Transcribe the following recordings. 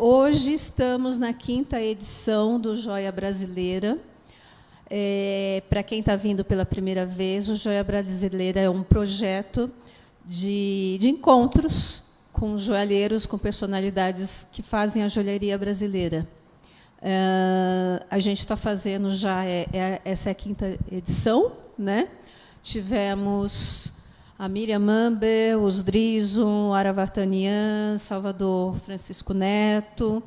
Hoje estamos na 5ª edição do Joia Brasileira. Para quem está vindo pela primeira vez, o Joia Brasileira é um projeto de encontros com joalheiros, com personalidades que fazem a joalheria brasileira. A gente está fazendo já, essa é a 5ª edição, né? Tivemos a Miriam Mamber, os Drison, Aravartanian, Salvador Francisco Neto.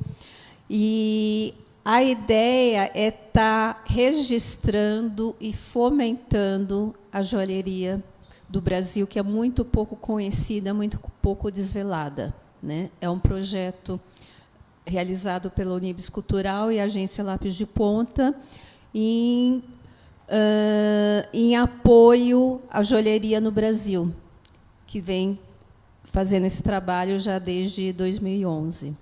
E a ideia é estar registrando e fomentando a joalheria do Brasil, que é muito pouco conhecida, muito pouco desvelada, né? É um projeto realizado pela Unibis Cultural e a Agência Lápis de Ponta, em apoio à joalheria no Brasil, que vem fazendo esse trabalho já desde 2011.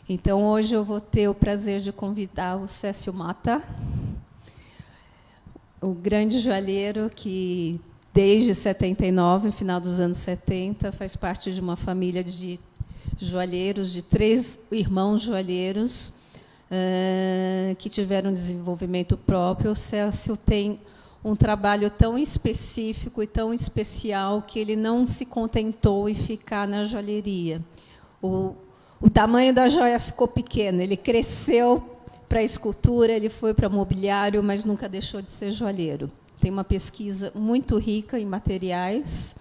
Então, hoje eu vou ter o prazer de convidar o Cécio Mata, o grande joalheiro que, desde 79, final dos anos 70, faz parte de uma família de joalheiros, de 3 irmãos joalheiros, que tiveram desenvolvimento próprio. O Cécio tem um trabalho tão específico e tão especial que ele não se contentou em ficar na joalheria. O tamanho da joia ficou pequeno, ele cresceu para a escultura, ele foi para mobiliário, mas nunca deixou de ser joalheiro. Tem uma pesquisa muito rica em materiais,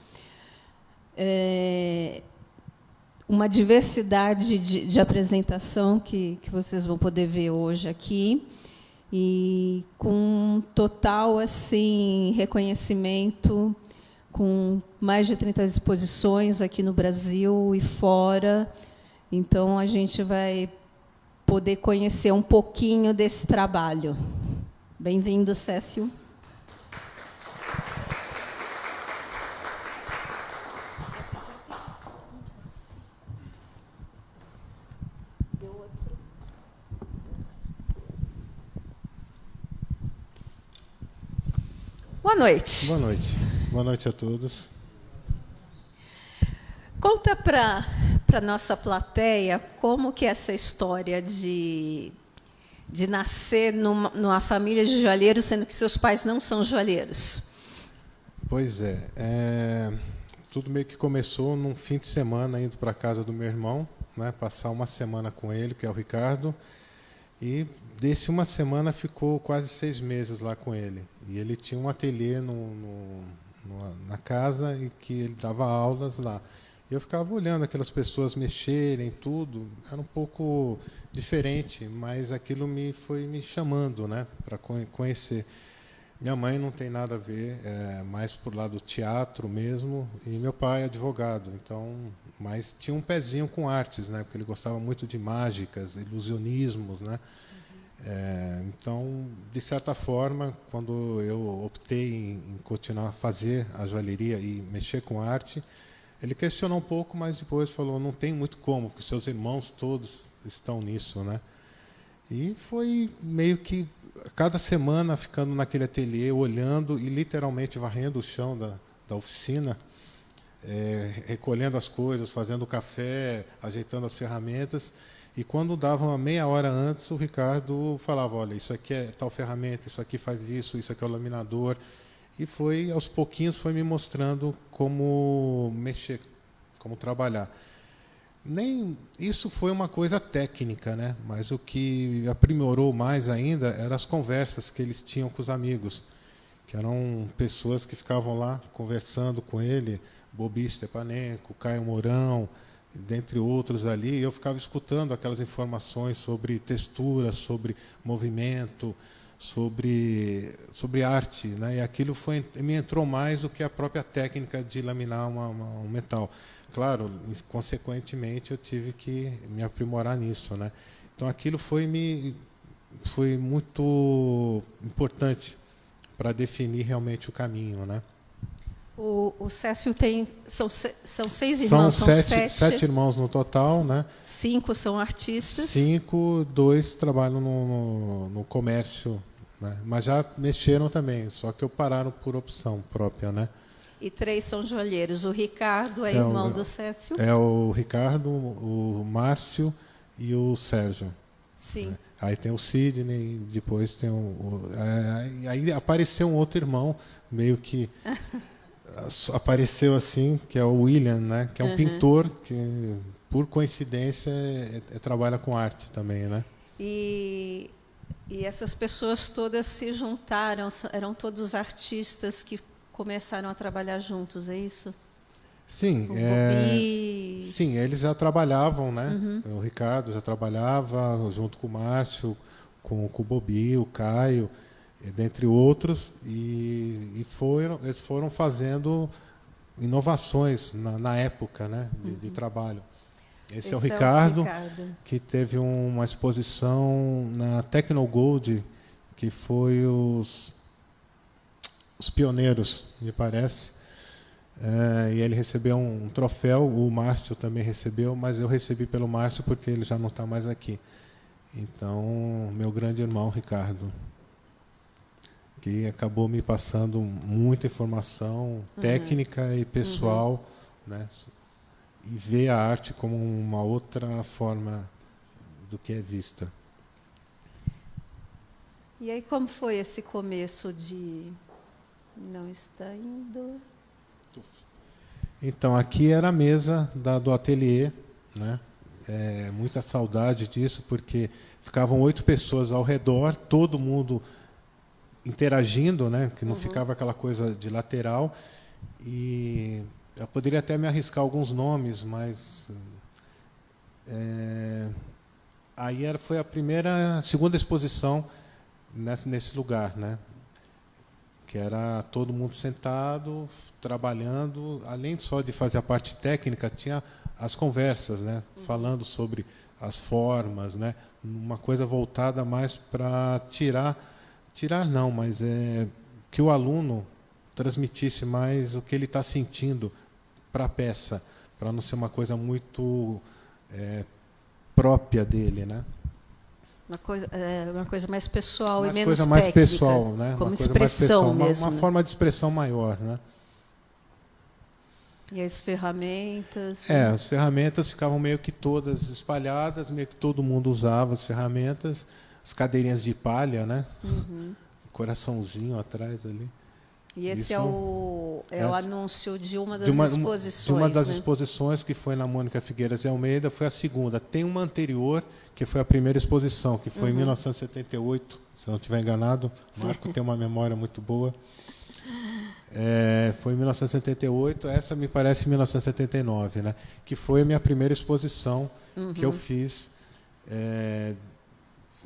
uma diversidade de apresentação que vocês vão poder ver hoje aqui, e com total assim, reconhecimento, com mais de 30 exposições aqui no Brasil e fora. Então, a gente vai poder conhecer um pouquinho desse trabalho. Bem-vindo, Cécio. Boa noite. Boa noite. Boa noite a todos. Conta para a nossa plateia como que é essa história de nascer numa família de joalheiros, sendo que seus pais não são joalheiros. Pois tudo meio que começou num fim de semana, indo para a casa do meu irmão, né, passar uma semana com ele, que é o Ricardo, e desse uma semana ficou quase 6 meses lá com ele. E ele tinha um ateliê na casa e que ele dava aulas lá. Eu ficava olhando aquelas pessoas mexerem, tudo, era um pouco diferente, mas aquilo foi me chamando, né, para conhecer. Minha mãe não tem nada a ver, mais por lado do teatro mesmo, e meu pai é advogado, então, mas tinha um pezinho com artes, né, porque ele gostava muito de mágicas, ilusionismos, né. Então, de certa forma, quando eu optei em continuar a fazer a joalheria e mexer com arte, ele questionou um pouco, mas depois falou, não tem muito como, porque seus irmãos todos estão nisso, né? E foi meio que cada semana ficando naquele ateliê, olhando e literalmente varrendo o chão da oficina, recolhendo as coisas, fazendo café, ajeitando as ferramentas. E quando dava uma meia hora antes, o Ricardo falava, olha, isso aqui é tal ferramenta, isso aqui faz isso aqui é o laminador. E foi, aos pouquinhos, foi me mostrando como mexer, como trabalhar. Nem isso foi uma coisa técnica, né? Mas o que aprimorou mais ainda eram as conversas que eles tinham com os amigos, que eram pessoas que ficavam lá conversando com ele, Bobi Stepanenko, Caio Mourão, dentre outros ali, e eu ficava escutando aquelas informações sobre textura, sobre movimento, sobre arte, né? E aquilo me entrou mais do que a própria técnica de laminar um metal. Claro, consequentemente, eu tive que me aprimorar nisso, né? Então, aquilo foi muito importante para definir realmente o caminho, né? O Cécio tem... São 6 irmãos, são 7 irmãos no total, né? 5 são artistas. 5, 2 trabalham no comércio, né? Mas já mexeram também, só que pararam por opção própria, né? E 3 são joalheiros. O Ricardo é irmão do Cécio. É o Ricardo, o Márcio e o Sérgio. Sim. Né? Aí tem o Sidney, depois tem aí apareceu um outro irmão, meio que apareceu assim, que é o William, né? Que é um pintor que, por coincidência, trabalha com arte também, né? E essas pessoas todas se juntaram, eram todos artistas que começaram a trabalhar juntos, é isso? Sim, sim, eles já trabalhavam, né? O Ricardo já trabalhava junto com o Márcio, com o Bobi, o Caio, dentre outros, e eles foram fazendo inovações na época, né? De trabalho. Esse é o Ricardo, que teve uma exposição na Tecnogold, que foi os pioneiros, me parece. E ele recebeu um troféu, o Márcio também recebeu, mas eu recebi pelo Márcio porque ele já não está mais aqui. Então, meu grande irmão, Ricardo, que acabou me passando muita informação técnica e pessoal, né? E ver a arte como uma outra forma do que é vista. E aí, como foi esse começo de... Não está indo... Então, aqui era a mesa do ateliê, né? Muita saudade disso, porque ficavam 8 pessoas ao redor, todo mundo interagindo, né? Que não ficava aquela coisa de lateral. E eu poderia até me arriscar alguns nomes, mas aí foi a segunda exposição nesse lugar, né? Que era todo mundo sentado, trabalhando, além só de fazer a parte técnica, tinha as conversas, né? Falando sobre as formas, né? Uma coisa voltada mais para tirar não, mas que o aluno transmitisse mais o que ele está sentindo para a peça, para não ser uma coisa muito própria dele, né? Uma coisa mais pessoal e menos coisa mais técnica, pessoal, né? como uma coisa expressão mais pessoal, mesmo. uma forma de expressão maior, né? E as ferramentas? As ferramentas ficavam meio que todas espalhadas, meio que todo mundo usava as ferramentas, as cadeirinhas de palha, né? Coraçãozinho atrás ali. E esse é o anúncio de uma das exposições. De uma das né? exposições que foi na Mônica Figueiras de Almeida, foi a segunda. Tem uma anterior, que foi a primeira exposição, que foi em 1978, se eu não estiver enganado. O Marco tem uma memória muito boa. Foi em 1978, essa me parece em 1979, né? Que foi a minha primeira exposição que eu fiz.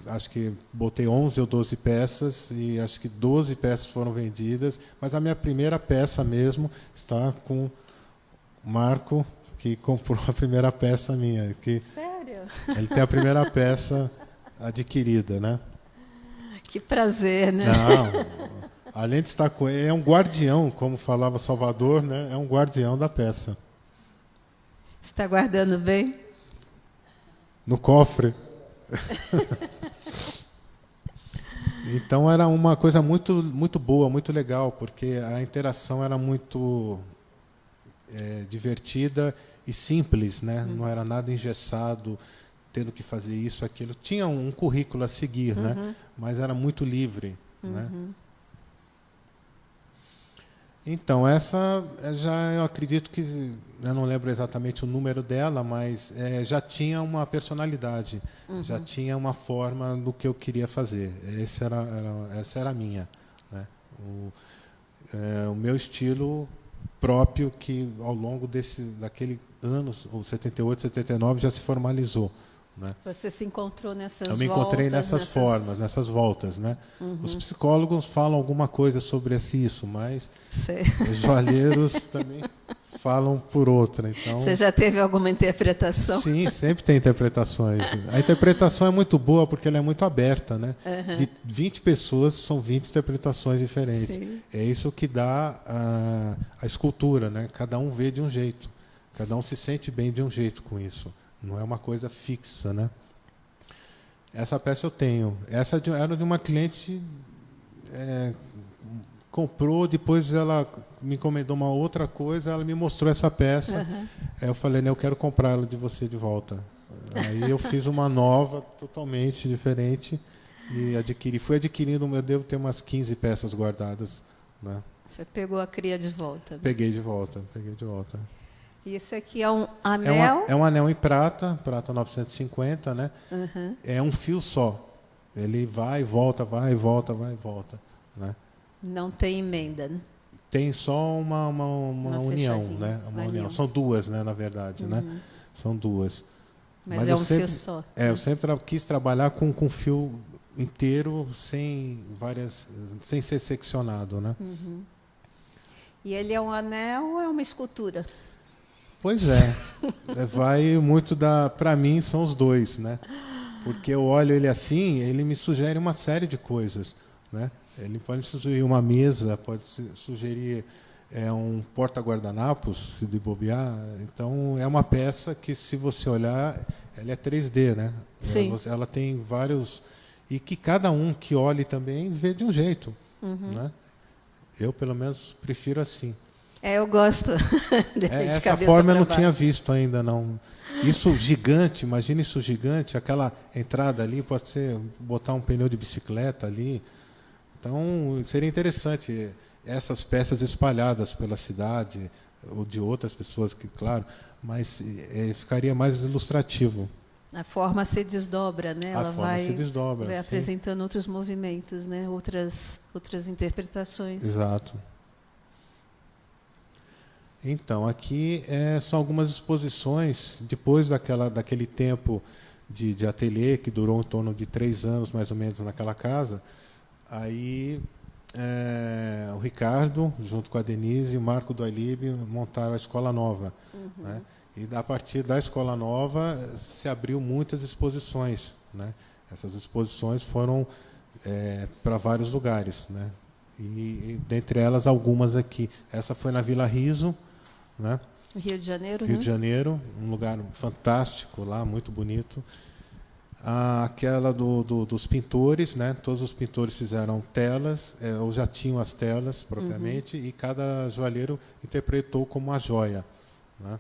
Acho que botei 11 ou 12 peças e acho que 12 peças foram vendidas, mas a minha primeira peça mesmo está com o Marco, que comprou a primeira peça minha. Sério? Ele tem a primeira peça adquirida, né? Que prazer, né? Não, além de estar com ele, é um guardião, como falava Salvador, né? É um guardião da peça. Você está guardando bem? No cofre. Então era uma coisa muito, muito boa, muito legal, porque a interação era muito divertida e simples, né? Não era nada engessado, tendo que fazer isso, aquilo. Tinha um currículo a seguir, né? Mas era muito livre, né? Então, essa já eu acredito que, eu não lembro exatamente o número dela, mas já tinha uma personalidade, já tinha uma forma do que eu queria fazer. Essa era a minha, né? O meu estilo próprio, que ao longo daquele anos, o 78, 79, já se formalizou. Né? Você se encontrou nessas voltas? Eu me encontrei nessas formas, nessas voltas. Né? Os psicólogos falam alguma coisa sobre isso, mas os joalheiros também falam por outra. Então, você já teve alguma interpretação? Sim, sempre tem interpretações. A interpretação é muito boa porque ela é muito aberta. Né? De 20 pessoas, são 20 interpretações diferentes. Sim. É isso que dá a escultura. Né? Cada um vê de um jeito. Cada um se sente bem de um jeito com isso. Não é uma coisa fixa, né? Essa peça eu tenho. Essa era de uma cliente, comprou, depois ela me encomendou uma outra coisa, ela me mostrou essa peça. Aí eu falei, eu quero comprar ela de você de volta. Aí eu fiz uma nova, totalmente diferente, e fui adquirindo, eu devo ter umas 15 peças guardadas, né? Você pegou a cria de volta. Né? Peguei de volta. E esse aqui é um anel? É um anel em prata 950, né? Uhum. É um fio só. Ele vai e volta, vai e volta, né? Não tem emenda, né? Tem só uma união, né? Uma união. São duas, né, na verdade, né? São duas. Mas é um fio só. Eu sempre quis trabalhar com fio inteiro, sem ser seccionado, né? Uhum. E ele é um anel ou é uma escultura? Pois é. Vai muito para mim são os dois, né? Porque eu olho ele assim, ele me sugere uma série de coisas, né? Ele pode sugerir uma mesa, pode sugerir um porta-guardanapos, se de bobear. Então, é uma peça que, se você olhar, ela é 3D, né? Sim. Ela tem vários... E que cada um que olhe também vê de um jeito, né? Eu, pelo menos, prefiro assim. Eu gosto essa forma eu não tinha visto ainda, não. Isso gigante, imagina isso gigante, aquela entrada ali pode ser botar um pneu de bicicleta ali. Então, seria interessante essas peças espalhadas pela cidade, ou de outras pessoas, que claro, mas ficaria mais ilustrativo. A forma se desdobra, né? Ela vai sim. apresentando outros movimentos, né? Outras interpretações. Exato. Então, aqui são algumas exposições, depois daquele tempo de ateliê, que durou em torno de 3 anos, mais ou menos, naquela casa. Aí, o Ricardo, junto com a Denise e o Marco do Ailib, montaram a Escola Nova. Né? E, a partir da Escola Nova, se abriu muitas exposições. Né? Essas exposições foram para vários lugares. Né? E, dentre elas, algumas aqui. Essa foi na Vila Riso, né? Rio de Janeiro, Rio de Janeiro, um lugar fantástico lá, muito bonito. Aquela dos pintores, né? Todos os pintores fizeram telas, ou já tinham as telas propriamente, e cada joalheiro interpretou como uma joia. Né?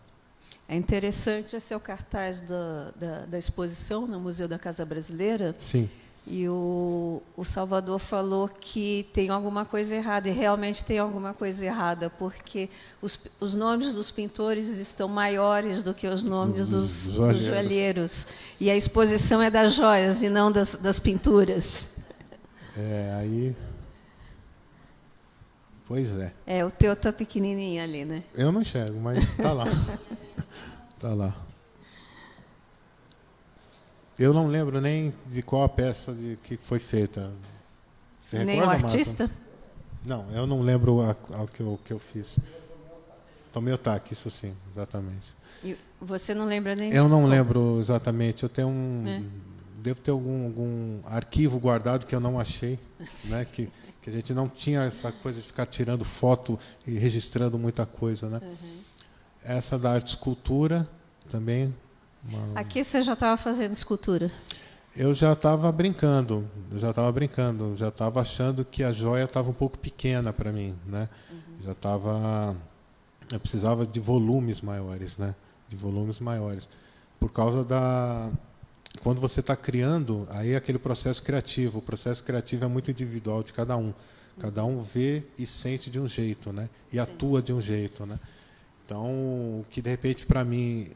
É interessante esse é o cartaz da exposição no Museu da Casa Brasileira. Sim. E o Salvador falou que tem alguma coisa errada, e realmente tem alguma coisa errada, porque os nomes dos pintores estão maiores do que os nomes dos joalheiros. E a exposição é das joias e não das pinturas. Aí... Pois é. O teu está pequenininho ali, né? Eu não enxergo, mas está lá. Está lá. Eu não lembro nem de qual a peça que foi feita. Você nem recorda, o artista? Marco? Não, eu não lembro o que eu fiz. Tomiotaki, isso sim, exatamente. E você não lembra nem? Eu não lembro exatamente. Eu tenho devo ter algum arquivo guardado que eu não achei, né? Que a gente não tinha essa coisa de ficar tirando foto e registrando muita coisa, né? Essa da arte escultura também. Aqui você já estava fazendo escultura? Eu já estava brincando, já estava achando que a joia estava um pouco pequena para mim, né? Eu precisava de volumes maiores, né? De volumes maiores, por causa quando você está criando, aí é aquele processo criativo. O processo criativo é muito individual de cada um. Cada um vê e sente de um jeito, né? E atua de um jeito, né? Então, o que de repente para mim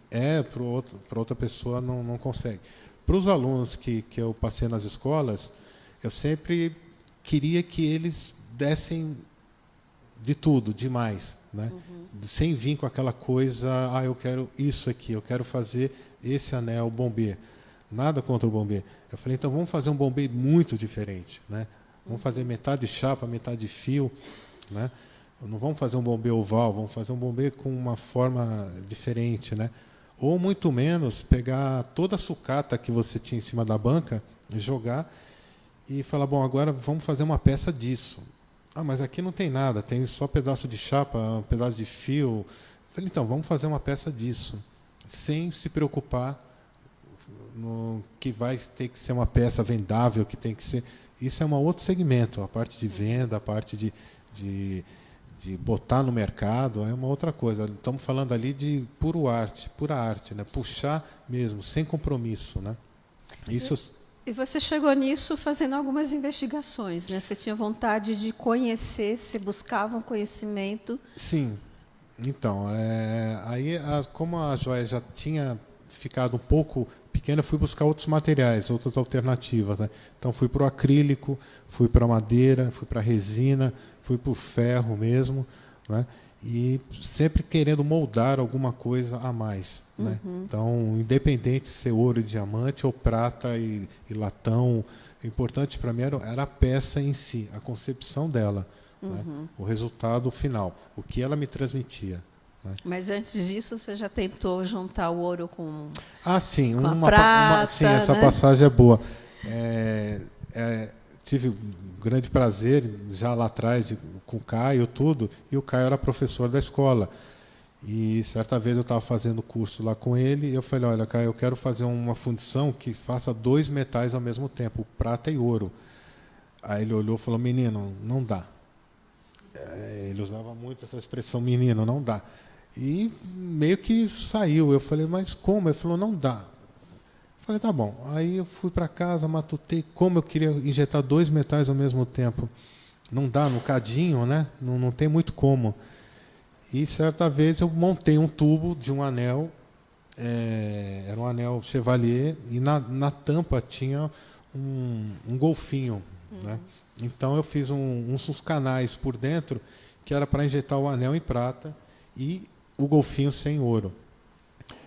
para outra pessoa não consegue. Para os alunos que eu passei nas escolas, eu sempre queria que eles dessem de tudo, demais, né? Sem vir com aquela coisa, eu quero isso aqui, eu quero fazer esse anel bombê. Nada contra o bombê. Eu falei, então vamos fazer um bombê muito diferente, né? Vamos fazer metade chapa, metade fio, né? Não vamos fazer um bombê oval, vamos fazer um bombê com uma forma diferente, né? Ou, muito menos, pegar toda a sucata que você tinha em cima da banca, jogar e falar, bom, agora vamos fazer uma peça disso. Mas aqui não tem nada, tem só pedaço de chapa, um pedaço de fio. Eu falei, então, vamos fazer uma peça disso, sem se preocupar que vai ter que ser uma peça vendável, que tem que ser... Isso é um outro segmento, a parte de venda, a parte de de botar no mercado, é uma outra coisa. Estamos falando ali de pura arte, né? Puxar mesmo, sem compromisso, né? Isso. E você chegou nisso fazendo algumas investigações, né? Você tinha vontade de conhecer, você buscava um conhecimento. Sim. Então, aí, como a joia já tinha ficado um pouco pequena, eu fui buscar outros materiais, outras alternativas, né? Então, fui para o acrílico, fui para a madeira, fui para a resina, fui para o ferro mesmo, né? E sempre querendo moldar alguma coisa a mais, né? Então, independente de ser ouro e diamante ou prata e latão, o importante para mim era a peça em si, a concepção dela, né? O resultado final, o que ela me transmitia, né? Mas antes disso, você já tentou juntar o ouro com Sim, com a prata, sim, essa né? passagem é boa. Tive um grande prazer já lá atrás com o Caio tudo, e o Caio era professor da escola. E certa vez eu estava fazendo curso lá com ele, e eu falei, olha, Caio, eu quero fazer uma fundição que faça 2 metais ao mesmo tempo, prata e ouro. Aí ele olhou e falou, menino, não dá. Ele usava muito essa expressão, menino, não dá. E meio que saiu. Eu falei, mas como? Ele falou, não dá. Eu falei, tá bom. Aí eu fui para casa, matutei como eu queria injetar 2 metais ao mesmo tempo. Não dá, no cadinho, né? Não tem muito como. E certa vez eu montei um tubo de um anel, era um anel Chevalier, e na tampa tinha um golfinho, né? Então eu fiz uns canais por dentro, que era para injetar o anel em prata e o golfinho sem ouro.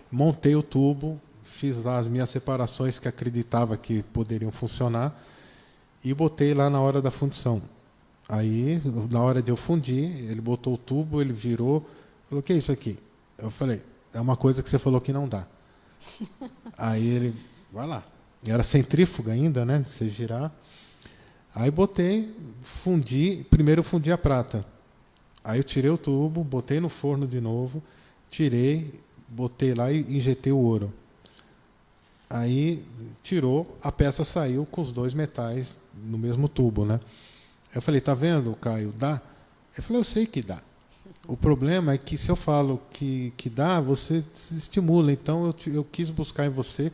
Montei o tubo, fiz lá as minhas separações que acreditava que poderiam funcionar e botei lá na hora da fundição. Aí, na hora de eu fundir, ele botou o tubo, ele virou, falou, o que é isso aqui? Eu falei, é uma coisa que você falou que não dá. Aí ele, vai lá. E era centrífuga ainda, né, de você girar. Aí botei, fundi, primeiro eu fundi a prata. Aí eu tirei o tubo, botei no forno de novo, tirei, botei lá e injetei o ouro. Aí tirou, a peça saiu com os 2 metais no mesmo tubo, né? Eu falei, tá vendo, Caio, dá? Eu falei, eu sei que dá. O problema é que se eu falo que dá, você se estimula. Então eu quis buscar em você,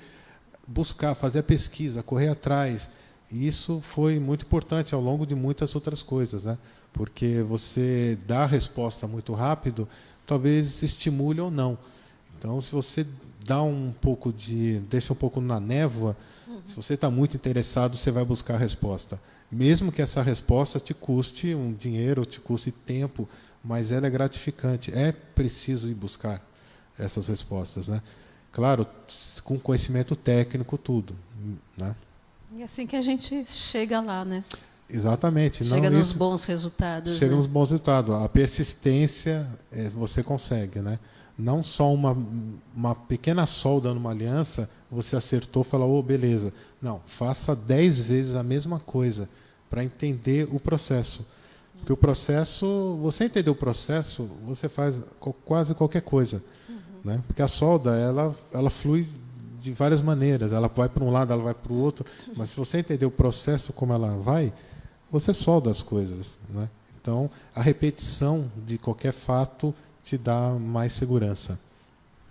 fazer a pesquisa, correr atrás. E isso foi muito importante ao longo de muitas outras coisas, né? Porque você dá a resposta muito rápido, talvez estimule ou não. Então, se você deixa um pouco na névoa, se você está muito interessado, você vai buscar a resposta. Mesmo que essa resposta te custe um dinheiro, te custe tempo, mas ela é gratificante. É preciso ir buscar essas respostas, né? Claro, com conhecimento técnico, tudo, né? E assim que a gente chega lá, né? Exatamente. Chega nos bons resultados. Chega né? nos bons resultados. A persistência você consegue, né? Não só uma pequena solda numa aliança, você acertou e falou, beleza. Não, faça 10 vezes a mesma coisa para entender o processo. Porque o processo, você entender o processo, você faz quase qualquer coisa. Né? Porque a solda, ela flui de várias maneiras. Ela vai para um lado, ela vai para o outro. Mas se você entender o processo como ela vai, você solda as coisas. Né? Então, a repetição de qualquer fato te dá mais segurança.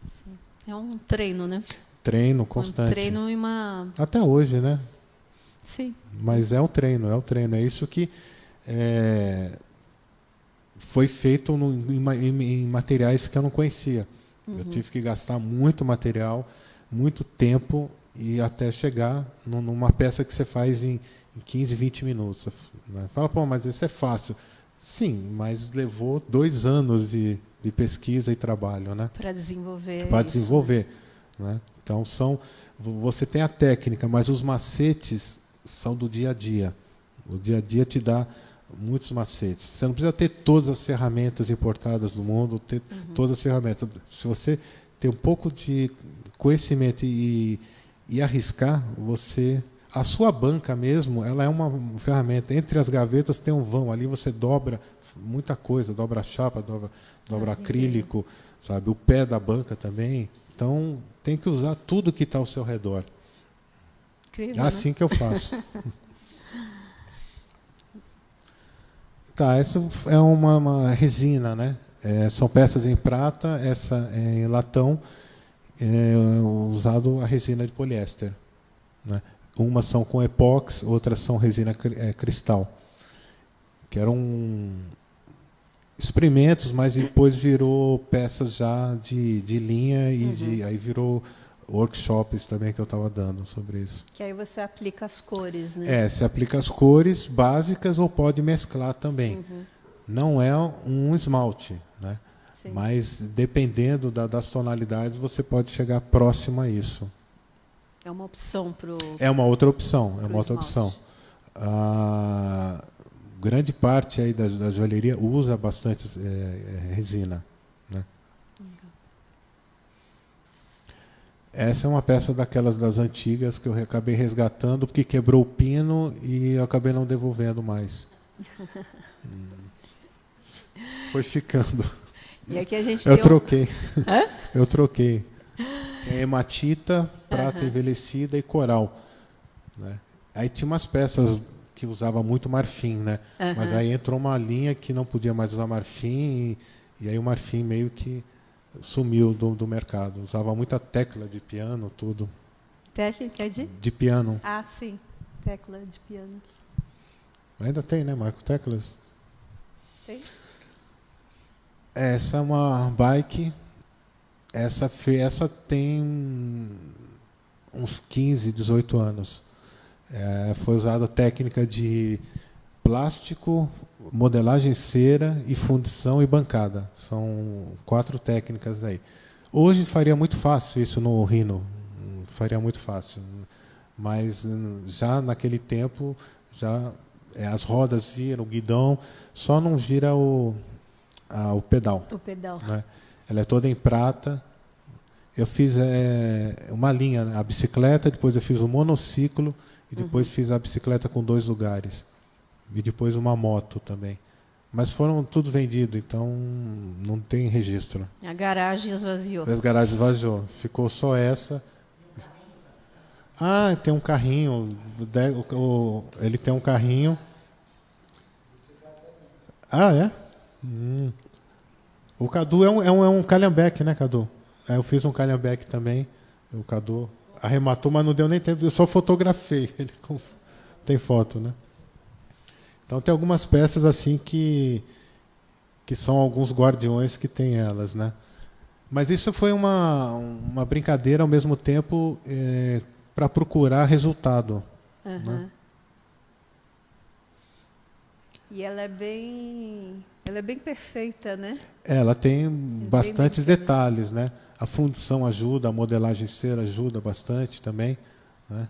Sim. É um treino, né? Treino constante. Um treino e uma... Até hoje, né? Sim. Mas é um treino. É isso que foi feito em materiais que eu não conhecia. Eu tive que gastar muito material, muito tempo, e até chegar numa peça que você faz em 15, 20 minutos. Né? Fala, pô, mas isso é fácil. Sim, mas levou 2 anos de pesquisa e trabalho, né? Para desenvolver. Para desenvolver. Né? Então, você tem a técnica, mas os macetes são do dia a dia. O dia a dia te dá muitos macetes. Você não precisa ter todas as ferramentas importadas do mundo, ter todas as ferramentas. Se você tem um pouco de conhecimento e arriscar, a sua banca mesmo, ela é uma ferramenta. Entre as gavetas tem um vão, ali você dobra muita coisa, dobra a chapa, dobra acrílico, sabe? O pé da banca também. Então, tem que usar tudo que está ao seu redor. Incrível, É assim, né, que eu faço. Tá, essa é uma resina, né? São peças em prata, essa é em latão, usado a resina de poliéster, né? Umas são com epóxi, outras são resina cristal, que eram experimentos, mas depois virou peças já de linha e aí virou workshops também que eu estava dando sobre isso. Que aí você aplica as cores, né? Você aplica as cores básicas ou pode mesclar também. Não é um esmalte, né? Sim. Mas dependendo das tonalidades, você pode chegar próximo a isso. É uma opção para o... É uma outra opção, esmalte. Grande parte aí da joalheria usa bastante resina, né? Essa é uma peça das antigas que eu acabei resgatando porque quebrou o pino e eu acabei não devolvendo mais. Foi ficando. E aqui a gente eu troquei. Hã? Eu troquei. É hematita, prata envelhecida e coral, né? Aí tinha umas peças que usava muito marfim, né? Mas aí entrou uma linha que não podia mais usar marfim e aí o marfim meio que sumiu do mercado. Usava muita tecla de piano, tudo. Técnica de piano. Ah, sim. Tecla de piano. Ainda tem, né, Marco? Teclas? Tem. Essa é uma bike. Essa tem uns 15, 18 anos. Foi usada a técnica de plástico, modelagem cera e fundição e bancada. São 4 técnicas aí. Hoje faria muito fácil isso no Rhino. Faria muito fácil. Mas já naquele tempo, as rodas viram, o guidão, só não vira o pedal. O pedal. Né? Ela é toda em prata. Eu fiz uma linha, a bicicleta, depois eu fiz o monociclo, e depois fiz a bicicleta com 2 lugares. E depois uma moto também. Mas foram tudo vendido, então não tem registro. A garagem esvaziou. As garagens esvaziou. Ficou só essa. Ah, tem um carrinho. Ele tem um carrinho. Ah, é? O Cadu é um calhambeque, né, Cadu? Eu fiz um calhambeque também. O Cadu arrematou, mas não deu nem tempo. Eu só fotografei. Ele tem foto, né? Então tem algumas peças assim que são alguns guardiões que tem elas, né? Mas isso foi uma brincadeira ao mesmo tempo para procurar resultado. Né? E ela é bem perfeita, né? Ela tem bastantes detalhes, né? A fundição ajuda, a modelagem cera ajuda bastante também, né?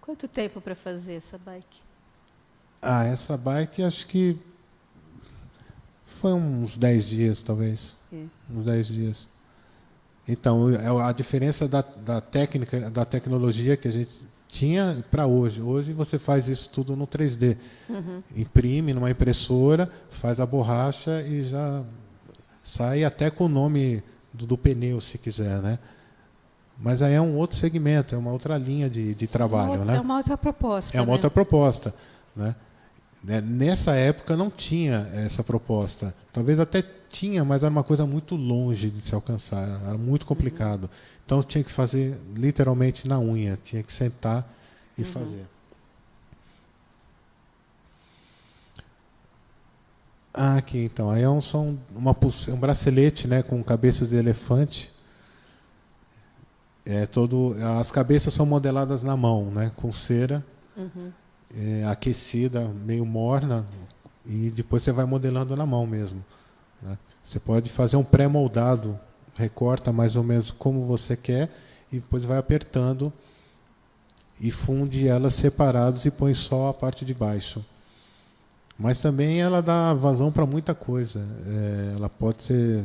Quanto tempo para fazer essa bike? Essa bike acho que foi uns 10 dias, talvez. Uns 10 dias. Então, a diferença da técnica, da tecnologia que a gente tinha para hoje. Hoje você faz isso tudo no 3D. Imprime numa impressora, faz a borracha e já sai até com o nome do pneu, se quiser, né? Mas aí é um outro segmento, é uma outra linha de trabalho, né? É uma outra proposta. É uma outra proposta, né? Nessa época não tinha essa proposta. Talvez até tinha, mas era uma coisa muito longe de se alcançar. Era muito complicado. Então tinha que fazer literalmente na unha. Tinha que sentar e fazer. Aqui então. Aí um bracelete, né, com cabeças de elefante. As cabeças são modeladas na mão, né, com cera. Aquecida, meio morna, e depois você vai modelando na mão mesmo, né? Você pode fazer um pré-moldado, recorta mais ou menos como você quer e depois vai apertando e funde elas separadas e põe só a parte de baixo. Mas também ela dá vazão para muita coisa. Ela pode ser...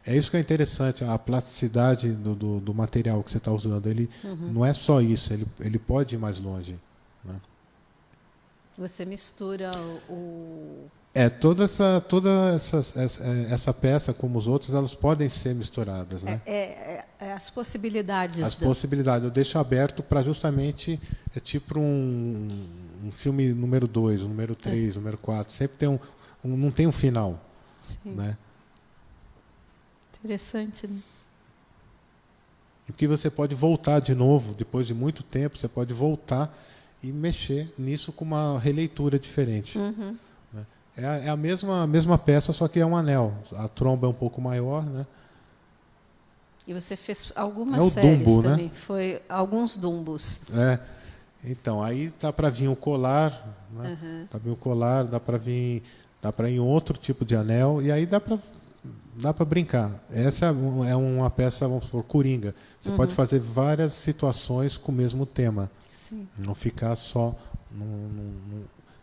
É isso que é interessante, a plasticidade do material que você está usando. Ele não é só isso, ele pode ir mais longe. Né? Você mistura toda essa peça, como os outros, elas podem ser misturadas, né? As possibilidades. Possibilidades. Eu deixo aberto para justamente tipo um um filme número 2, número 3, número 4, sempre tem não tem um final. Sim. Né? Interessante, né? Porque você pode voltar de novo, depois de muito tempo, você pode voltar e mexer nisso com uma releitura diferente. Uhum. Né? É a mesma peça, só que é um anel. A tromba é um pouco maior, né? E você fez algumas É o séries Dumbo, também, né? foi alguns Dumbos. Então, aí dá para vir um colar, né? Uhum. Dá para vir um colar, dá para ir outro tipo de anel, e aí dá para brincar. Essa é uma peça, vamos supor, coringa. Você pode fazer várias situações com o mesmo tema. Sim. Não ficar só...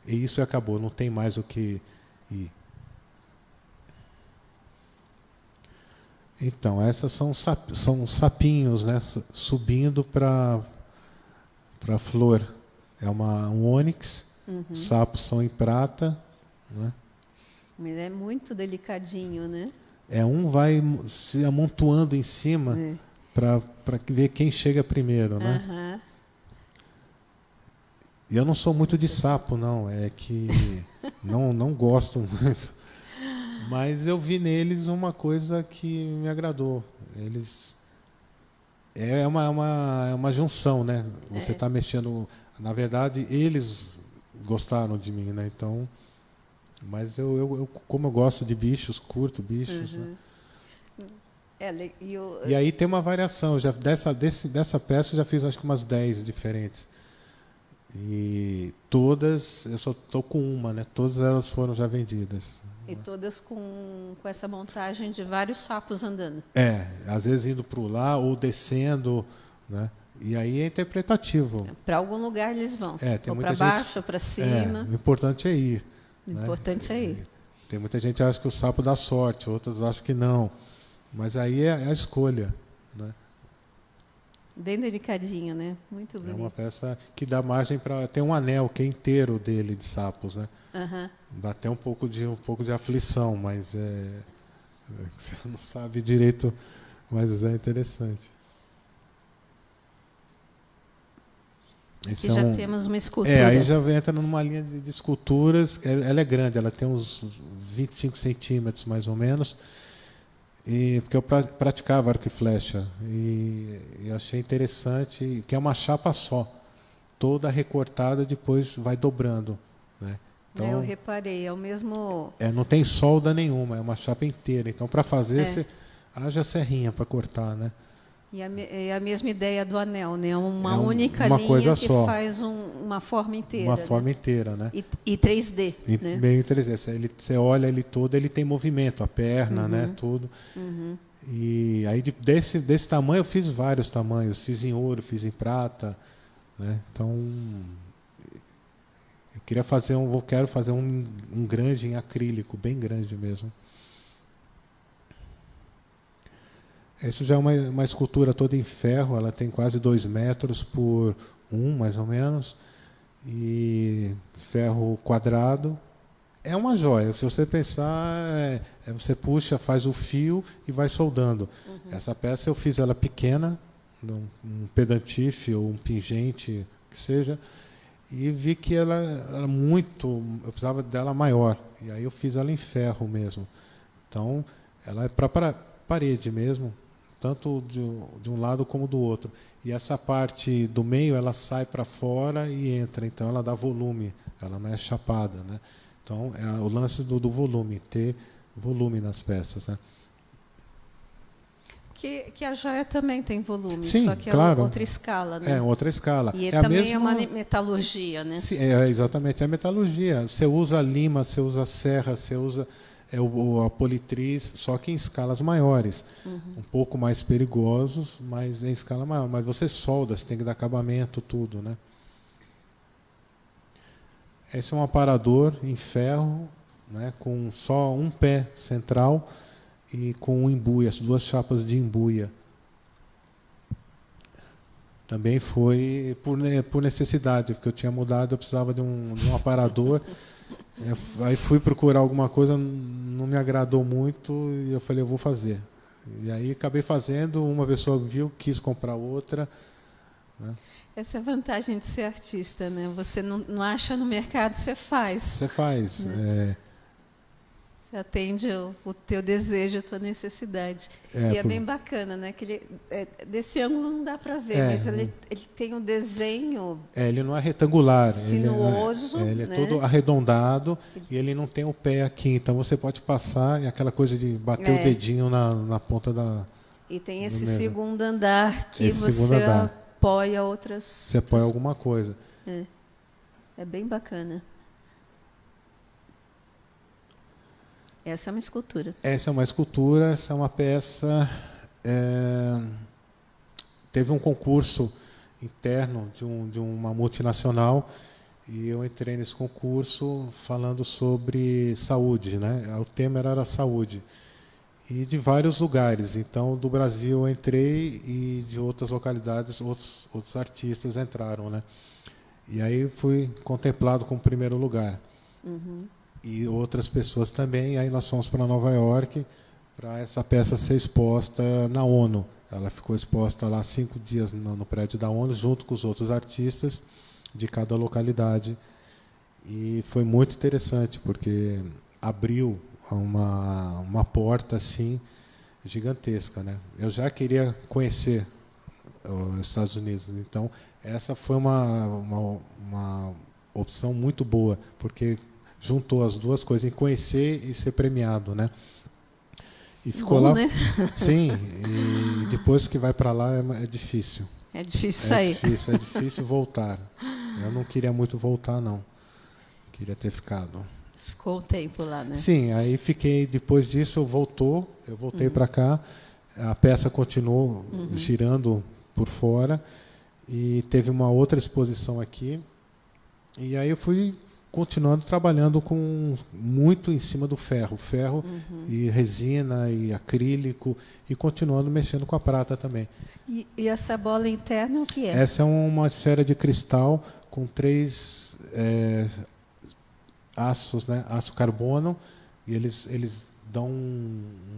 E isso acabou, não tem mais o que ir. Então, essas são sapinhos, né, subindo para a flor. É um ônix, os sapos são em prata. Né? Mas é muito delicadinho, né? Um vai se amontoando em cima para ver quem chega primeiro. Né? Uhum. E eu não sou muito de sapo, não. É que não gosto muito. Mas eu vi neles uma coisa que me agradou. Eles é uma junção, né? Você está mexendo. Na verdade, eles gostaram de mim, né? Então, mas eu como eu gosto de bichos, curto bichos. Né? E aí tem uma variação. Dessa peça eu já fiz acho que umas 10 diferentes. E todas, eu só estou com uma, né? Todas elas foram já vendidas. E todas com essa montagem de vários sapos andando. Às vezes indo para lá ou descendo, né? E aí é interpretativo. Para algum lugar eles vão. Tem ou muita para baixo, ou para cima. O importante é ir. O importante é ir. Tem muita gente que acha que o sapo dá sorte, outras acham que não. Mas aí é a escolha. Né? Bem delicadinho, né? Muito bonito. É uma peça que dá margem para... Tem um anel que é inteiro dele de sapos, né? Uhum. Dá até um pouco de aflição, mas você não sabe direito, mas é interessante. Aqui já temos uma escultura. Aí já entra numa linha de esculturas. Ela é grande, ela tem uns 25 centímetros mais ou menos. Porque eu praticava arco e flecha e achei interessante que é uma chapa só, toda recortada, depois vai dobrando, né? Então, eu reparei, é o mesmo... não tem solda nenhuma, é uma chapa inteira. Então, para fazer, você haja serrinha para cortar, né? E é a mesma ideia do anel, né? Uma única uma linha coisa que só. faz uma forma inteira. Uma forma inteira, né? E 3D, né? Meio 3D. Você olha ele todo, ele tem movimento, a perna, né? Tudo. E aí desse tamanho eu fiz vários tamanhos. Fiz em ouro, fiz em prata, né? Então... quero fazer um grande em acrílico, bem grande mesmo. Isso já é uma escultura toda em ferro, ela tem quase 2 metros por 1, mais ou menos, e ferro quadrado. É uma joia, se você pensar, você puxa, faz o fio e vai soldando. Essa peça eu fiz ela pequena, um pedantife ou um pingente, que seja, e vi que ela era eu precisava dela maior, e aí eu fiz ela em ferro mesmo. Então, ela é para parede mesmo, tanto de um lado como do outro. E essa parte do meio, ela sai para fora e entra, então ela dá volume, ela não é chapada, né? Então, é o lance do volume, ter volume nas peças, né? Que a joia também tem volume, Sim, só que claro. é outra escala, né? É outra escala. E também é uma metalurgia, né? Sim, exatamente, é a metalurgia. Você usa lima, você usa serra, você usa a politriz, só que em escalas maiores. Um pouco mais perigosos, mas em escala maior. Mas você solda, você tem que dar acabamento, tudo, né? Esse é um aparador em ferro, né, com só um pé central e com um embuia, as 2 chapas de embuia. Também foi por necessidade, porque eu tinha mudado, eu precisava de um aparador. Aí fui procurar alguma coisa, não me agradou muito, e eu falei, eu vou fazer. E aí acabei fazendo, uma pessoa viu, quis comprar outra. Né? Essa é a vantagem de ser artista, né? Você não acha no mercado, você faz. Você faz. Né? Você atende o teu desejo, a tua necessidade. E é bem bacana, né? Que desse ângulo não dá para ver, mas ele tem um desenho... ele não é retangular. Sinuoso. Ele é né? todo arredondado e ele não tem o pé aqui. Então você pode passar e aquela coisa de bater o dedinho na ponta da... E tem esse segundo andar que você apoia outras... Você apoia alguma coisa. É bem bacana. Essa é uma escultura. Essa é uma escultura, essa é uma peça... teve um concurso interno de uma multinacional e eu entrei nesse concurso falando sobre saúde, né? O tema era saúde. E de vários lugares. Então, do Brasil eu entrei e de outras localidades outros artistas entraram, né? E aí fui contemplado como primeiro lugar. E outras pessoas também. E aí nós fomos para Nova York para essa peça ser exposta na ONU. Ela ficou exposta lá 5 dias no prédio da ONU, junto com os outros artistas de cada localidade. E foi muito interessante, porque abriu uma porta assim gigantesca, né? Eu já queria conhecer os Estados Unidos, então essa foi uma opção muito boa, porque juntou as duas coisas, em conhecer e ser premiado, né? E ficou bom, lá, né? sim. E depois que vai para lá é difícil. É difícil sair. É difícil voltar. Eu não queria muito voltar, não. Queria ter ficado. Ficou um tempo lá, né? Sim, aí fiquei, depois disso eu voltei para cá, a peça continuou girando por fora e teve uma outra exposição aqui, e aí eu fui continuando trabalhando muito em cima do ferro e resina e acrílico, e continuando mexendo com a prata também. E essa bola interna o que é? Essa é uma esfera de cristal com 3 aços, né, aço carbono, e eles dão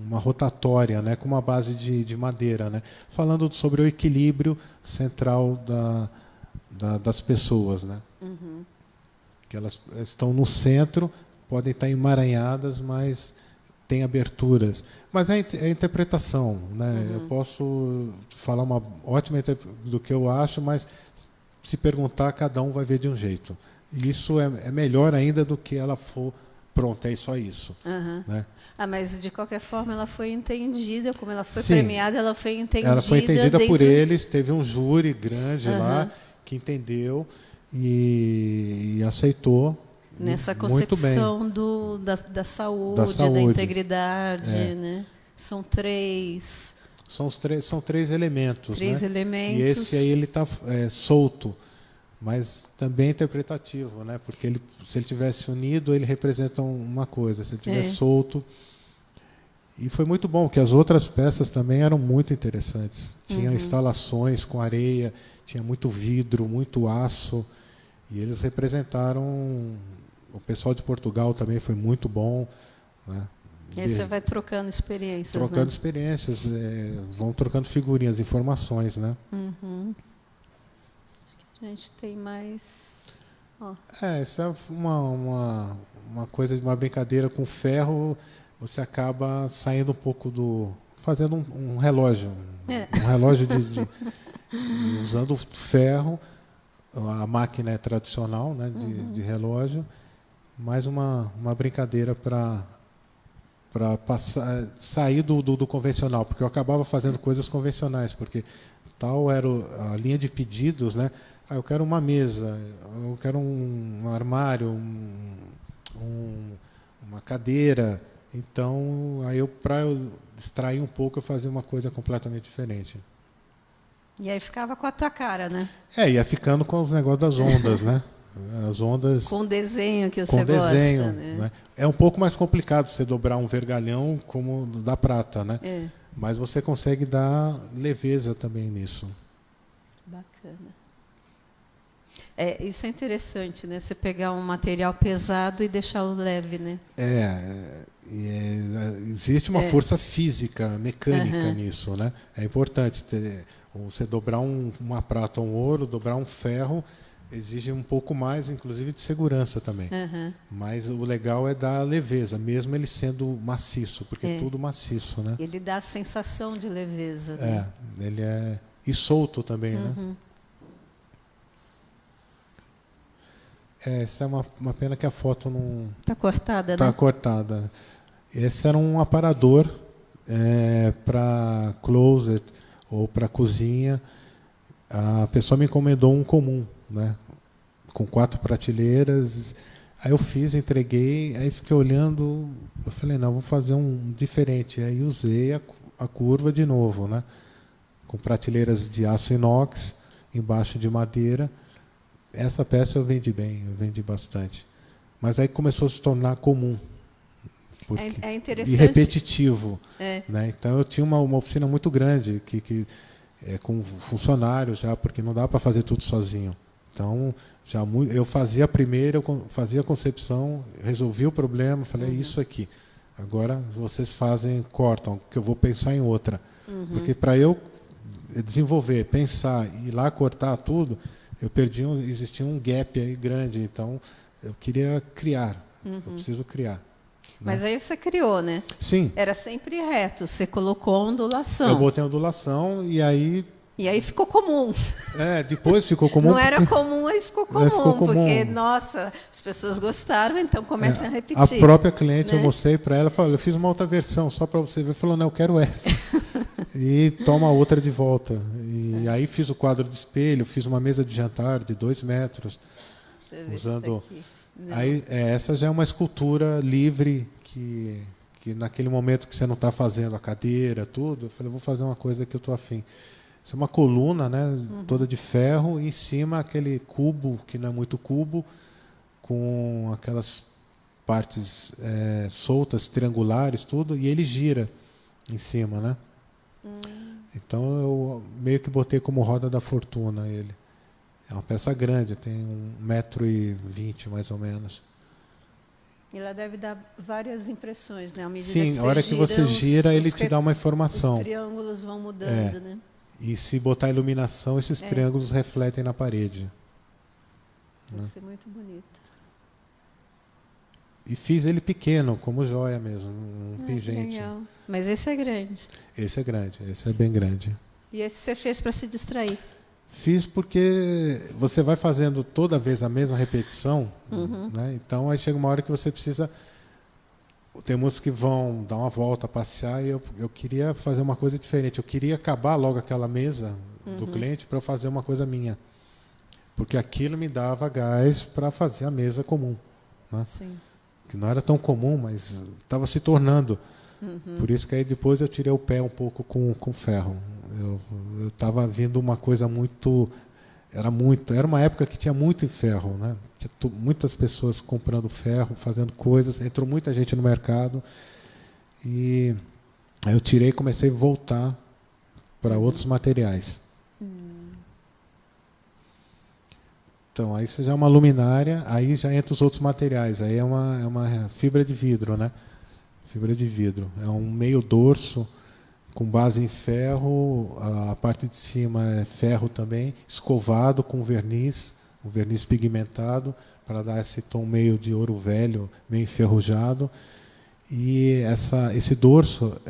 uma rotatória, né, com uma base de madeira, né, falando sobre o equilíbrio central das pessoas, né, que elas estão no centro, podem estar emaranhadas, mas tem aberturas. Mas é interpretação, né? Eu posso falar uma ótima do que eu acho, mas se perguntar, cada um vai ver de um jeito. Isso é melhor ainda do que ela for pronta, é só isso. Né? Mas de qualquer forma ela foi entendida, como ela foi Sim, premiada, ela foi entendida. Ela foi entendida por eles, teve um júri grande lá que entendeu e aceitou. Nessa muito concepção bem. Da saúde, da integridade, né? São 3. São 3 elementos. 3 né? elementos. E esse aí ele está solto, mas também interpretativo, né? Porque se ele tivesse unido, ele representa uma coisa. Se ele tivesse solto. E foi muito bom, porque as outras peças também eram muito interessantes. Tinha instalações com areia, tinha muito vidro, muito aço. E eles representaram... O pessoal de Portugal também foi muito bom. Né? E aí você vai trocando experiências, Trocando né? experiências, vão trocando figurinhas, informações, né? Acho que a gente tem mais... Isso é uma coisa, uma brincadeira com ferro. Você acaba saindo um pouco fazendo um relógio. Um relógio usando ferro. A máquina é tradicional, né, de relógio, mais uma brincadeira para sair do convencional, porque eu acabava fazendo coisas convencionais, porque tal era a linha de pedidos, né? Eu quero uma mesa, eu quero um armário, uma cadeira. Então, aí para eu distrair um pouco, eu fazia uma coisa completamente diferente. E aí ficava com a tua cara, né? Ia ficando com os negócios das ondas, né? As ondas... Com o desenho que você com desenho, gosta, né? É um pouco mais complicado você dobrar um vergalhão como da prata, né? Mas você consegue dar leveza também nisso. Bacana. Isso é interessante, né? Você pegar um material pesado e deixá-lo leve, né? existe uma força física, mecânica nisso, né? É importante você dobrar uma prata ou um ouro, dobrar um ferro, exige um pouco mais, inclusive, de segurança também. Mas o legal é dar leveza, mesmo ele sendo maciço, porque é tudo maciço, né? Ele dá a sensação de leveza. Né? Ele é... E solto também, né? Essa é uma pena que a foto não... Está cortada, né? Está cortada. Esse era um aparador para closet ou para cozinha. A pessoa me encomendou um comum, né? Com 4 prateleiras. Aí eu fiz, entreguei, aí fiquei olhando, eu falei, não, vou fazer um diferente. Aí usei a curva de novo, né? Com prateleiras de aço inox, embaixo de madeira. Essa peça eu vendi bem, eu vendi bastante. Mas aí começou a se tornar comum. É interessante. E repetitivo. Né? Então eu tinha uma oficina muito grande, com funcionários já, porque não dá para fazer tudo sozinho. Então, eu fazia a primeira, eu fazia a concepção, resolvi o problema, falei, isso aqui. Agora vocês cortam, que eu vou pensar em outra. Porque para eu desenvolver, pensar e ir lá cortar tudo, existia um gap aí grande. Então, eu queria criar, eu preciso criar. Mas aí você criou, né? Sim. Era sempre reto, você colocou ondulação. Eu botei ondulação e aí... E aí ficou comum. Depois ficou comum. Não era comum, aí ficou comum. Porque, nossa, as pessoas gostaram, então comecem a repetir. A própria cliente, eu mostrei para ela, falei, eu fiz uma outra versão, só para você ver. Falou, não, eu quero essa. E toma outra de volta. E aí fiz o quadro de espelho, fiz uma mesa de jantar de 2 metros. Usando... Aí, essa já é uma escultura livre, que naquele momento que você não está fazendo a cadeira, tudo, eu falei, vou fazer uma coisa que eu estou afim. Isso é uma coluna, né, toda de ferro, e em cima aquele cubo, que não é muito cubo, com aquelas partes soltas, triangulares, tudo, e ele gira em cima, né? Então eu meio que botei como roda da fortuna ele. É uma peça grande, tem 1,20 m mais ou menos. E ela deve dar várias impressões, né? À medida Sim, a hora que você gira, ele te dá uma informação. Os triângulos vão mudando, né? E se botar iluminação, esses triângulos refletem na parede. Vai ser muito bonito. E fiz ele pequeno, como joia mesmo, um pingente. Legal. Mas esse é grande. Esse é grande, esse é bem grande. E esse você fez para se distrair? Fiz porque você vai fazendo toda vez a mesma repetição, né? Então aí chega uma hora que você precisa... Tem muitos que vão dar uma volta, passear, e eu queria fazer uma coisa diferente. Eu queria acabar logo aquela mesa do cliente para eu fazer uma coisa minha. Porque aquilo me dava gás para fazer a mesa comum. Né? Sim. Que não era tão comum, mas estava se tornando. Por isso que aí depois eu tirei o pé um pouco com ferro. Eu estava vindo uma coisa muito... Era uma época que tinha muito ferro, né? Muitas pessoas comprando ferro, fazendo coisas, entrou muita gente no mercado, e aí eu tirei e comecei a voltar para outros materiais. Então, aí você já é uma luminária, aí já entra os outros materiais, aí é uma fibra de vidro, né? Fibra de vidro. É um meio dorso, com base em ferro, a parte de cima é ferro também, escovado com verniz, um verniz pigmentado, para dar esse tom meio de ouro velho, meio enferrujado. E esse dorso,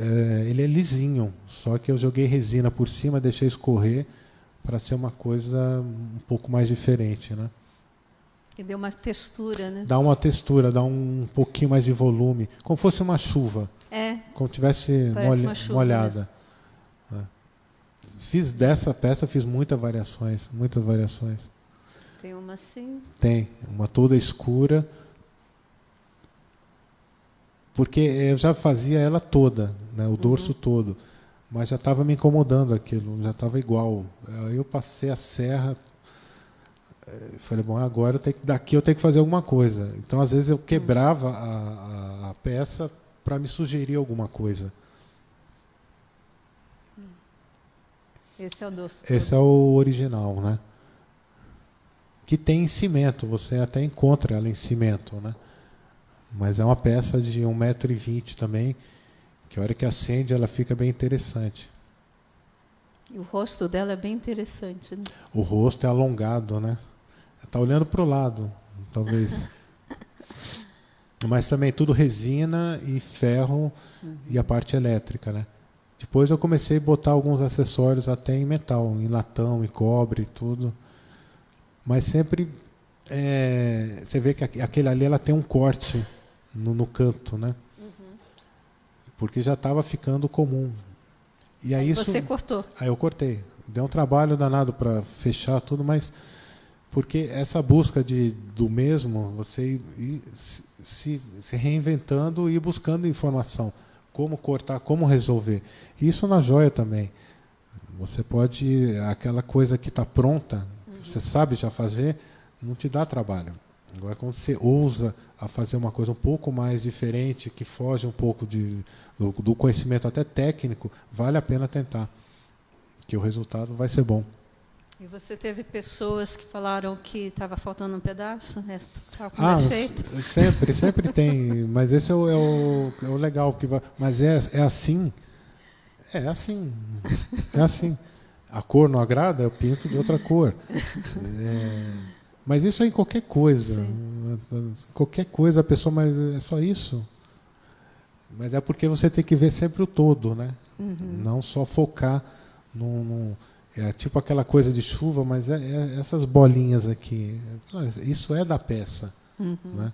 ele é lisinho, só que eu joguei resina por cima, deixei escorrer, para ser uma coisa um pouco mais diferente, né? E deu uma textura, né? Dá uma textura, dá um pouquinho mais de volume, como fosse uma chuva. Como tivesse molhada. Fiz dessa peça, fiz muitas variações. Tem uma assim? Tem, uma toda escura. Porque eu já fazia ela toda, né, o dorso todo. Mas já estava me incomodando aquilo, já estava igual. Aí eu passei a serra, falei, bom, agora daqui eu tenho que fazer alguma coisa. Então, às vezes, eu quebrava a peça para me sugerir alguma coisa. Esse é o dorso. Esse é o original, né? Que tem em cimento, você até encontra ela em cimento, né? Mas é uma peça de 1,20 m também, que a hora que acende ela fica bem interessante. E o rosto dela é bem interessante, né? O rosto é alongado, né? Está olhando para o lado, talvez. Mas também tudo resina e ferro e a parte elétrica, né? Depois eu comecei a botar alguns acessórios até em metal, em latão, em cobre, tudo. Mas sempre você vê que aquele ali ela tem um corte no canto, né? Porque já estava ficando comum. E aí você cortou? Aí eu cortei. Deu um trabalho danado para fechar tudo, mas porque essa busca do mesmo, você ir se reinventando e buscando informação. Como cortar, como resolver. Isso na joia também. Você pode, aquela coisa que está pronta, você sabe já fazer, não te dá trabalho. Agora, quando você ousa a fazer uma coisa um pouco mais diferente, que foge um pouco do conhecimento até técnico, vale a pena tentar, que o resultado vai ser bom. E você teve pessoas que falaram que estava faltando um pedaço? Tal como é feito? Sempre tem, mas esse é o legal. Mas é assim? É assim. É assim. A cor não agrada, eu pinto de outra cor. Mas isso é em qualquer coisa. Sim. Qualquer coisa, a pessoa, mas é só isso. Mas é porque você tem que ver sempre o todo, né? Não só focar é tipo aquela coisa de chuva, mas essas bolinhas aqui. Isso é da peça. Né?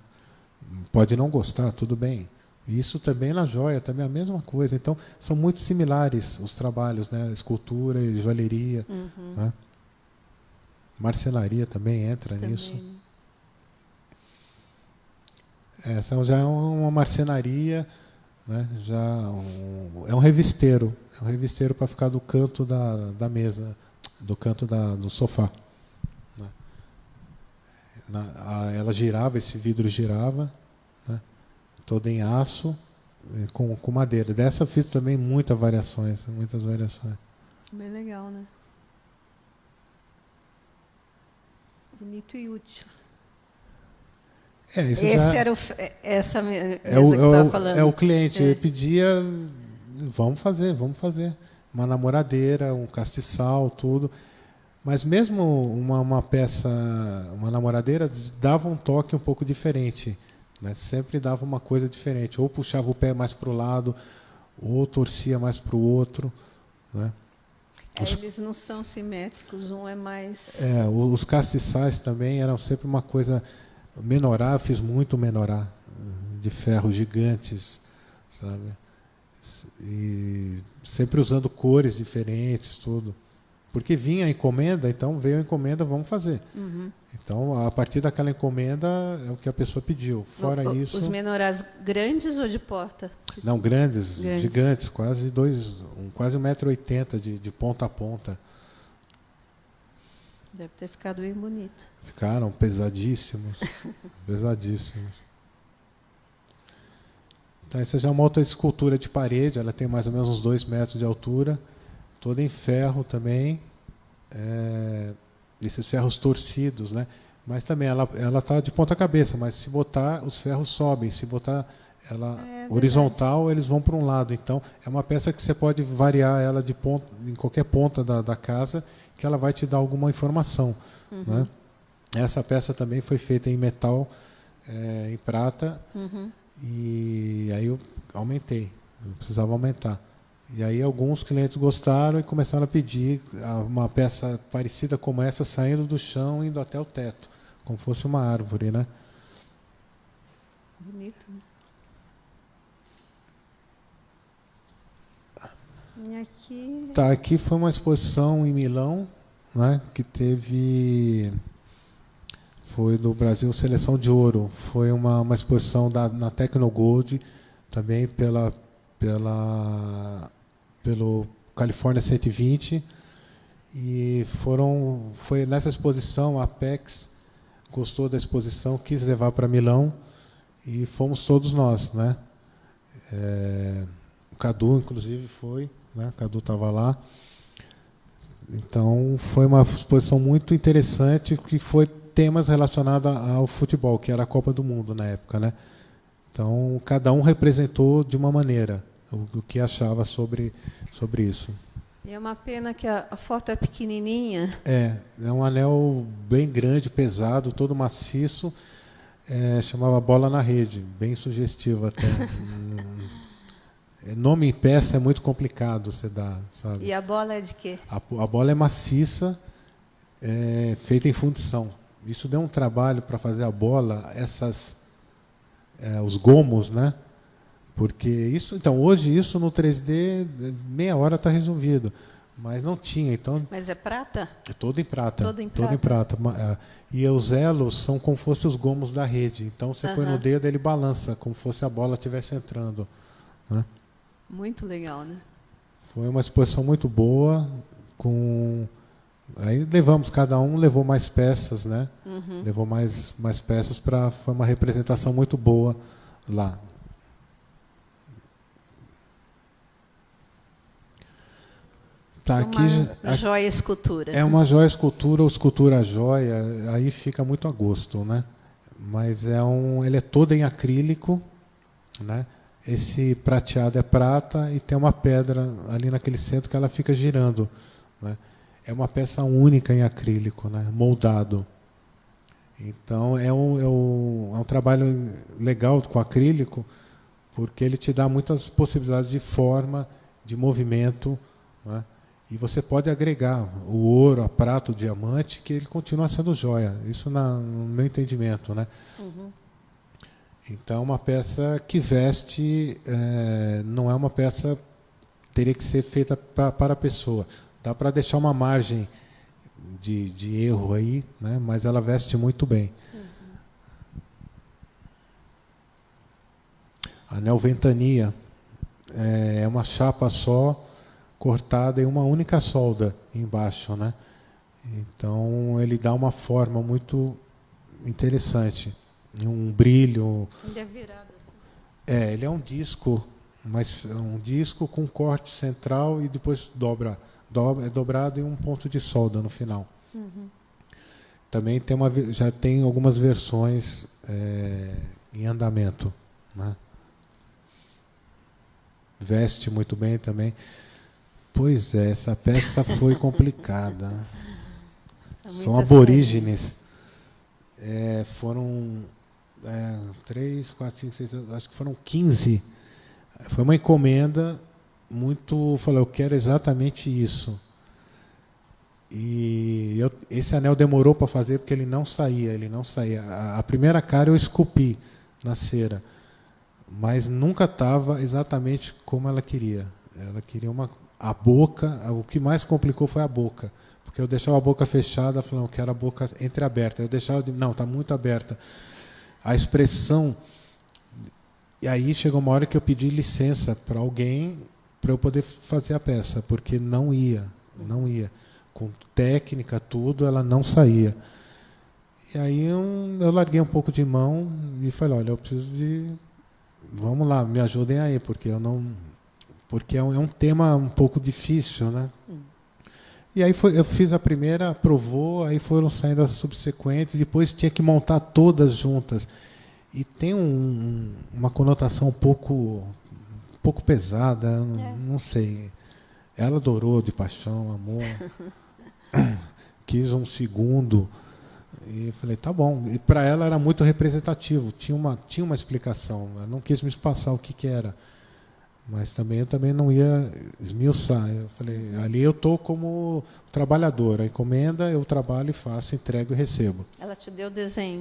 Pode não gostar, tudo bem. Isso também na joia, também é a mesma coisa. Então, são muito similares os trabalhos, né? Escultura e joalheria. Né? Marcenaria também entra nisso. Essa já é uma marcenaria, né? É um revisteiro. É um revisteiro para ficar do canto da mesa, do canto do sofá. Né? Ela girava, esse vidro girava, né? Todo em aço, com madeira. Dessa eu fiz também muitas variações. Bem legal, né? Bonito e útil. Essa mesa que você estava falando. É o cliente. Ele pedia, vamos fazer. Uma namoradeira, um castiçal, tudo. Mas mesmo uma peça, uma namoradeira, dava um toque um pouco diferente. Né? Sempre dava uma coisa diferente. Ou puxava o pé mais para o lado, ou torcia mais para o outro. Né? Eles não são simétricos, um é mais... os castiçais também eram sempre uma coisa... Menorá, eu fiz muito menorá, de ferro gigantes, sabe? E sempre usando cores diferentes, tudo. Porque vinha a encomenda, então veio a encomenda, vamos fazer. Então, a partir daquela encomenda, é o que a pessoa pediu. Fora isso... Os menorás grandes ou de porta? Não, grandes. Gigantes, quase 1,80 m de ponta a ponta. Deve ter ficado bem bonito. Ficaram pesadíssimos. Pesadíssimos. Então, essa já é uma outra escultura de parede. Ela tem mais ou menos uns 2 metros de altura. Toda em ferro também. Esses ferros torcidos, né? Mas também ela está de ponta cabeça. Mas se botar, os ferros sobem. Se botar ela horizontal, eles vão para um lado. Então, é uma peça que você pode variar ela de ponta, em qualquer ponta da casa, que ela vai te dar alguma informação. Né? Essa peça também foi feita em metal, em prata, e aí eu aumentei, eu precisava aumentar. E aí alguns clientes gostaram e começaram a pedir uma peça parecida como essa, saindo do chão e indo até o teto, como fosse uma árvore, né? Bonito, né? E aqui... Aqui foi uma exposição em Milão, né, que foi do Brasil Seleção de Ouro. Foi uma exposição na Tecnogold, também pelo California 120. E foi nessa exposição, a Apex gostou da exposição, quis levar para Milão, e fomos todos nós, né? O Cadu, inclusive, foi, né? O Cadu estava lá. Então, foi uma exposição muito interessante, que foi temas relacionados ao futebol, que era a Copa do Mundo na época, né? Então, cada um representou de uma maneira. o que achava sobre isso. E é uma pena que a foto é pequenininha. É um anel bem grande, pesado, todo maciço, chamava Bola na Rede, bem sugestivo até. Nome em peça é muito complicado você dar, sabe? E a bola é de quê? A bola é maciça, feita em fundição. Isso deu um trabalho para fazer a bola, os gomos, né? Porque então hoje isso no 3D, meia hora está resolvido, mas não tinha, então. Mas é prata? É todo em prata. Todo em prata. E os elos são como se fossem os gomos da rede. Então você põe no dedo, ele balança, como se fosse a bola estivesse entrando, né? Muito legal, né? Foi uma exposição muito boa, aí levamos, cada um levou mais peças, né? Levou mais peças, foi uma representação muito boa lá. Tá, uma joia escultura. É uma joia escultura ou escultura joia, aí fica muito a gosto, né? Mas ele é todo em acrílico, né? Esse prateado é prata e tem uma pedra ali naquele centro que ela fica girando, né? É uma peça única em acrílico, né? Moldado. Então é um trabalho legal com acrílico, porque ele te dá muitas possibilidades de forma, de movimento, né? E você pode agregar o ouro, a prata, o diamante, que ele continua sendo joia. Isso no meu entendimento, né? Então, uma peça que veste, não é uma peça teria que ser feita para a pessoa. Dá para deixar uma margem de erro aí, né? Mas ela veste muito bem. Anel Ventania é uma chapa só, cortada em uma única solda embaixo, né? Então ele dá uma forma muito interessante, um brilho. Ele é virado assim. Ele é um disco, mas um disco com corte central e depois é dobrado em um ponto de solda no final. Também já tem algumas versões em andamento, né? Veste muito bem também. Pois é, essa peça foi complicada. São aborígenes. Foram 3, 4, 5, 6, acho que foram 15. Foi uma encomenda muito. Falei, eu quero exatamente isso. E esse anel demorou para fazer porque ele não saía. A primeira cara eu esculpi na cera, mas nunca estava exatamente como ela queria. Ela queria a boca, o que mais complicou foi a boca, porque eu deixava a boca fechada, falando, eu quero a boca entreaberta. Eu deixava, não, está muito aberta. A expressão. E aí chegou uma hora que eu pedi licença para alguém para eu poder fazer a peça, porque não ia. Com técnica, tudo, ela não saía. E aí eu larguei um pouco de mão e falei, olha, eu preciso de. Vamos lá, me ajudem aí, porque eu não. Porque é um tema um pouco difícil, né? E aí eu fiz a primeira, aprovou, aí foram saindo as subsequentes, depois tinha que montar todas juntas. E tem uma conotação um pouco pesada, não sei. Ela adorou de paixão, amor, quis um segundo. E eu falei, tá bom. E para ela era muito representativo, tinha uma explicação. Ela não quis me passar o que era. Mas eu também não ia esmiuçar. Eu falei, ali eu estou como trabalhador. A encomenda, eu trabalho e faço, entrego e recebo. Ela te deu o desenho?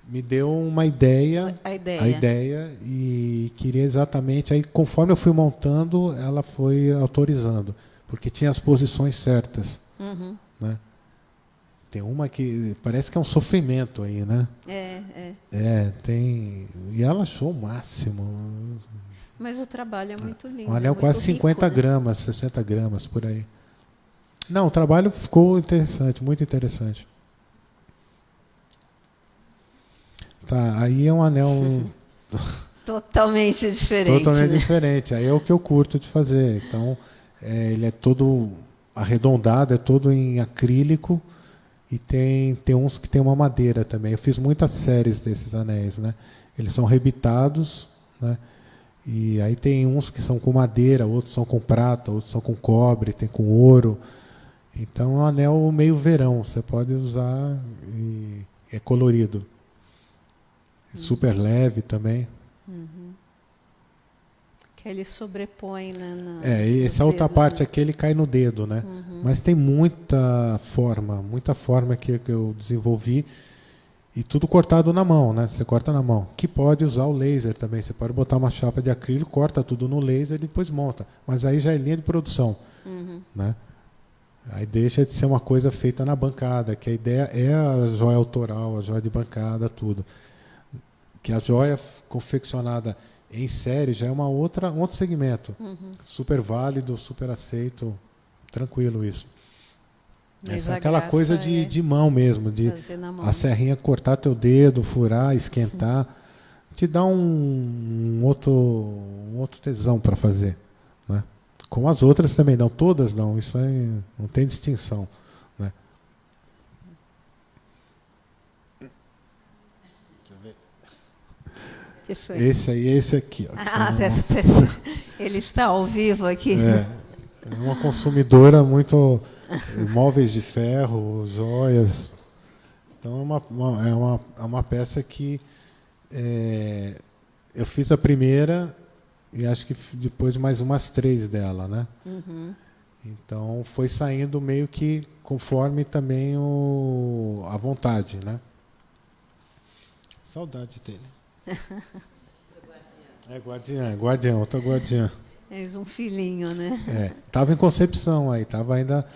Me deu uma ideia. A ideia e queria exatamente. Aí, conforme eu fui montando, ela foi autorizando. Porque tinha as posições certas. Né? Tem uma que parece que é um sofrimento aí, né? Tem. E ela achou o máximo. Mas o trabalho é muito lindo. Um anel quase 50 gramas, 60 gramas, por aí. Não, o trabalho ficou interessante, muito interessante. Tá, aí é um anel... Totalmente diferente. Totalmente diferente. Aí é o que eu curto de fazer. Então, ele é todo arredondado, é todo em acrílico e tem uns que tem uma madeira também. Eu fiz muitas séries desses anéis, né? Eles são rebitados, né? E aí tem uns que são com madeira, outros são com prata, outros são com cobre, tem com ouro. Então é um anel meio verão, você pode usar e é colorido. Super leve também. Que ele sobrepõe, né? E essa outra parte aqui ele cai no dedo, né? Mas tem muita forma que eu desenvolvi e tudo cortado na mão, né? Você corta na mão. Que pode usar o laser também. Você pode botar uma chapa de acrílico, corta tudo no laser e depois monta. Mas aí já é linha de produção, né? Aí deixa de ser uma coisa feita na bancada, que a ideia é a joia autoral, a joia de bancada, tudo. Que a joia confeccionada em série já é um outro segmento. Super válido, super aceito, tranquilo isso. Essa é aquela coisa de mão mesmo, de a serrinha cortar teu dedo, furar, esquentar, te dá um outro tesão para fazer, né? Como as outras também dão, todas dão, isso aí não tem distinção, né? Deixa eu ver. Esse aí, esse aqui. Ó, ele está ao vivo aqui. É uma consumidora muito móveis de ferro, joias. Então é uma peça que eu fiz a primeira e acho que depois mais umas 3 dela, né? Então foi saindo meio que conforme também a vontade, né? Saudade dele. Guardião, outra guardiã. És um filhinho, né? Tava em concepção aí, tava ainda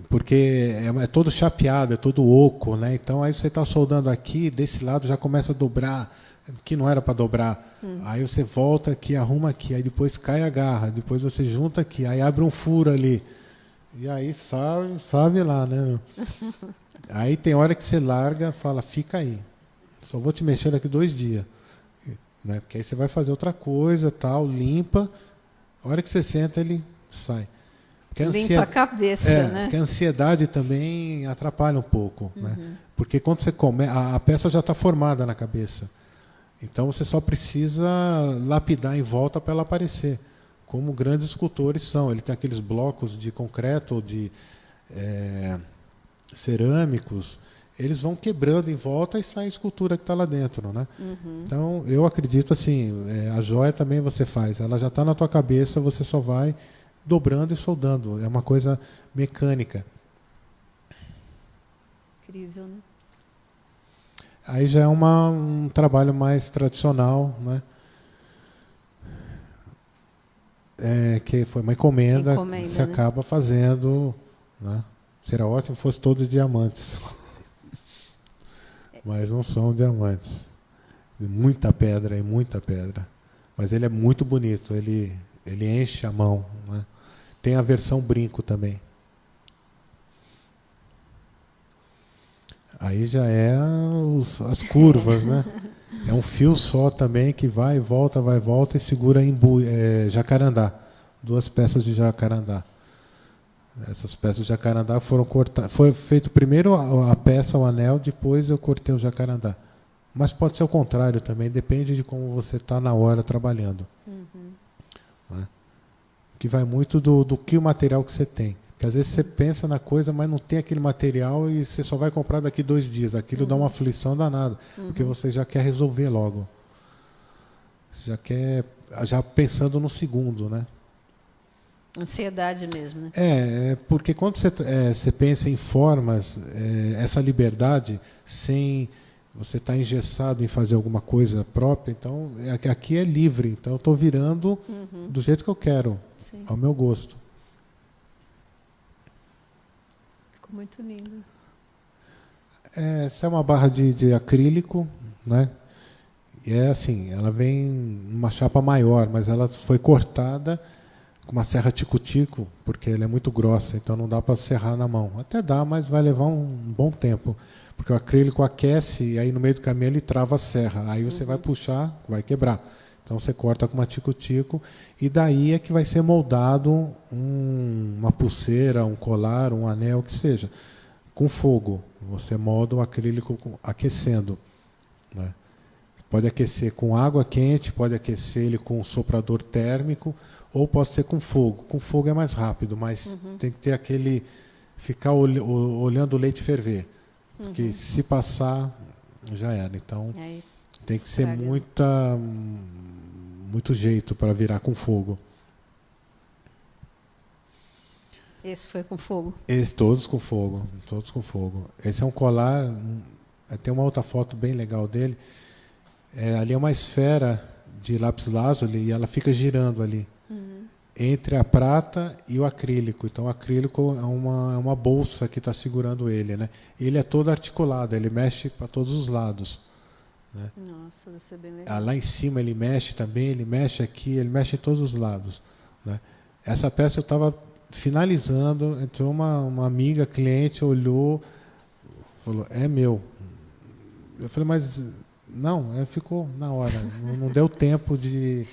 porque é todo chapeado, é todo oco, né? Então aí você está soldando aqui, desse lado já começa a dobrar, que não era para dobrar. Aí você volta aqui, arruma aqui, aí depois cai a garra, depois você junta aqui, aí abre um furo ali. E aí sabe lá, né? Aí tem hora que você larga, fala, fica aí. Só vou te mexer daqui 2 dias. Né? Porque aí você vai fazer outra coisa, tal, limpa. A hora que você senta, ele sai. Limpa a cabeça, né? Porque a ansiedade também atrapalha um pouco. Né? Porque quando você a peça já está formada na cabeça. Então você só precisa lapidar em volta para ela aparecer. Como grandes escultores são. Ele tem aqueles blocos de concreto ou de cerâmicos. Eles vão quebrando em volta e sai a escultura que está lá dentro, né? Então, eu acredito assim, a joia também você faz. Ela já está na tua cabeça, você só vai dobrando e soldando. É uma coisa mecânica. Incrível, né? Aí já é um trabalho mais tradicional, né? Que foi uma encomenda que você acaba fazendo, né? Seria ótimo se fosse todos diamantes. Mas não são diamantes. Muita pedra. Mas ele é muito bonito, ele enche a mão. Né? Tem a versão brinco também. Aí já é as curvas, né? É um fio só também que vai e volta e segura em jacarandá. 2 peças de jacarandá. Essas peças de jacarandá foram cortadas. Foi feito primeiro a peça, o anel, depois eu cortei o jacarandá. Mas pode ser o contrário também, depende de como você está na hora trabalhando. Né? Que vai muito do que o material que você tem. Porque às vezes você pensa na coisa, mas não tem aquele material e você só vai comprar daqui 2 dias. Aquilo dá uma aflição danada, porque você já quer resolver logo. Você já pensando no segundo, né? Ansiedade mesmo, né? Porque quando você pensa em formas, essa liberdade, sem você estar engessado em fazer alguma coisa própria, então aqui é livre, então eu estou virando do jeito que eu quero, ao meu gosto. Ficou muito lindo. Essa é uma barra de acrílico, né? E assim, ela vem numa chapa maior, mas ela foi cortada com uma serra tico-tico, porque ela é muito grossa, então não dá para serrar na mão. Até dá, mas vai levar um bom tempo, porque o acrílico aquece e aí no meio do caminho ele trava a serra. Aí você vai puxar, vai quebrar. Então você corta com uma tico-tico e daí é que vai ser moldado uma pulseira, um colar, um anel, que seja, com fogo. Você molda o acrílico aquecendo. Né? Pode aquecer com água quente, pode aquecer ele com um soprador térmico, ou pode ser com fogo. Com fogo é mais rápido, mas tem que ter aquele... Ficar olhando o leite ferver. Porque se passar, já era. Então, tem que ser muito jeito para virar com fogo. Esse foi com fogo? Todos com fogo. Todos com fogo. Esse é um colar... Tem uma outra foto bem legal dele. Ali é uma esfera de lápis lazuli e ela fica girando ali. Entre a prata e o acrílico. Então, o acrílico é uma bolsa que está segurando ele, né? Ele é todo articulado, ele mexe para todos os lados. Né? Nossa, vai ser bem legal. Lá em cima ele mexe também, ele mexe aqui, ele mexe em todos os lados. Né? Essa peça eu estava finalizando, entrou uma amiga, cliente, olhou, falou, é meu. Eu falei, mas... Não, ficou na hora. Não deu tempo de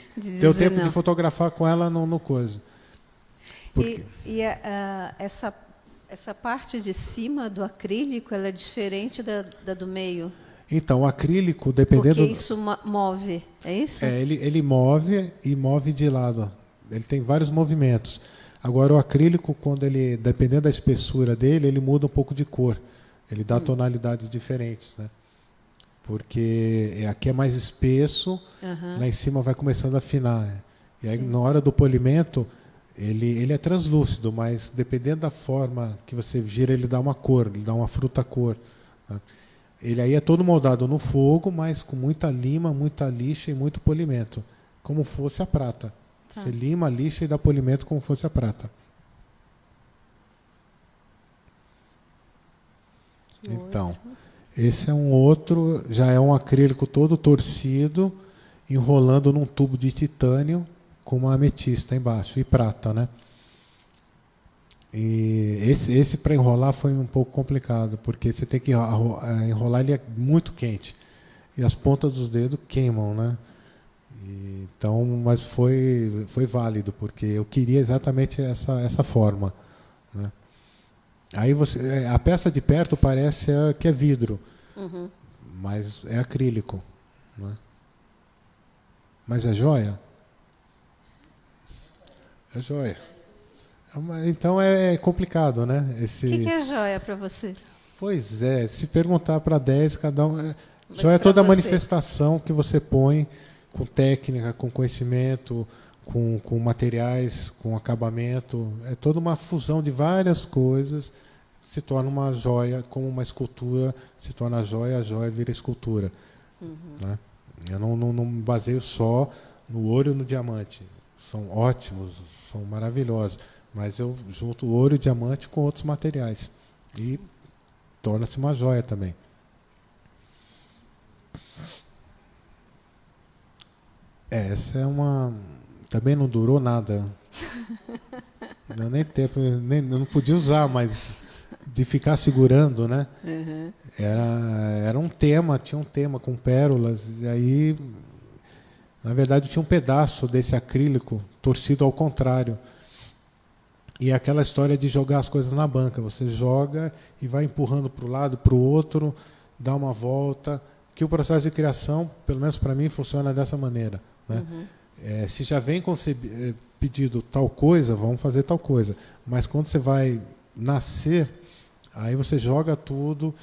fotografar com ela no coisa. Essa parte de cima do acrílico, ela é diferente da do meio? Então, o acrílico, dependendo... Porque isso move, é isso? Ele move e move de lado. Ele tem vários movimentos. Agora, o acrílico, dependendo da espessura dele, ele muda um pouco de cor. Ele dá tonalidades diferentes, né? Porque aqui é mais espesso, lá em cima vai começando a afinar. E aí, na hora do polimento, ele é translúcido, mas dependendo da forma que você gira, ele dá uma cor, ele dá uma fruta-cor. Tá? Ele aí é todo moldado no fogo, mas com muita lima, muita lixa e muito polimento, como fosse a prata. Tá. Você lima, lixa e dá polimento como fosse a prata. Então... Esse é um outro, já é um acrílico todo torcido, enrolando num tubo de titânio com uma ametista embaixo e prata, né? E esse para enrolar foi um pouco complicado, porque você tem que enrolar, ele é muito quente e as pontas dos dedos queimam, né? Então, mas foi válido, porque eu queria exatamente essa forma, né? Aí a peça de perto parece que é vidro, mas é acrílico, né? Mas é joia? É joia. Então é complicado, né? O que é joia para você? Pois é, se perguntar para 10, cada um... Joia é toda a manifestação que você põe com técnica, com conhecimento, com materiais, com acabamento. É toda uma fusão de várias coisas, se torna uma joia, como uma escultura se torna joia, a joia vira escultura. Né? Eu não me baseio só no ouro e no diamante. São ótimos, são maravilhosos, mas eu junto o ouro e o diamante com outros materiais. E torna-se uma joia também. Essa é uma... Também não durou nada. Não, nem tempo, não podia usar, mas de ficar segurando, né? Era um tema, tinha um tema com pérolas, e aí, na verdade, tinha um pedaço desse acrílico torcido ao contrário. E é aquela história de jogar as coisas na banca. Você joga e vai empurrando para o lado, para o outro, dá uma volta. Que o processo de criação, pelo menos para mim, funciona dessa maneira. Né? Se já vem pedido tal coisa, vamos fazer tal coisa. Mas quando você vai nascer, aí você joga tudo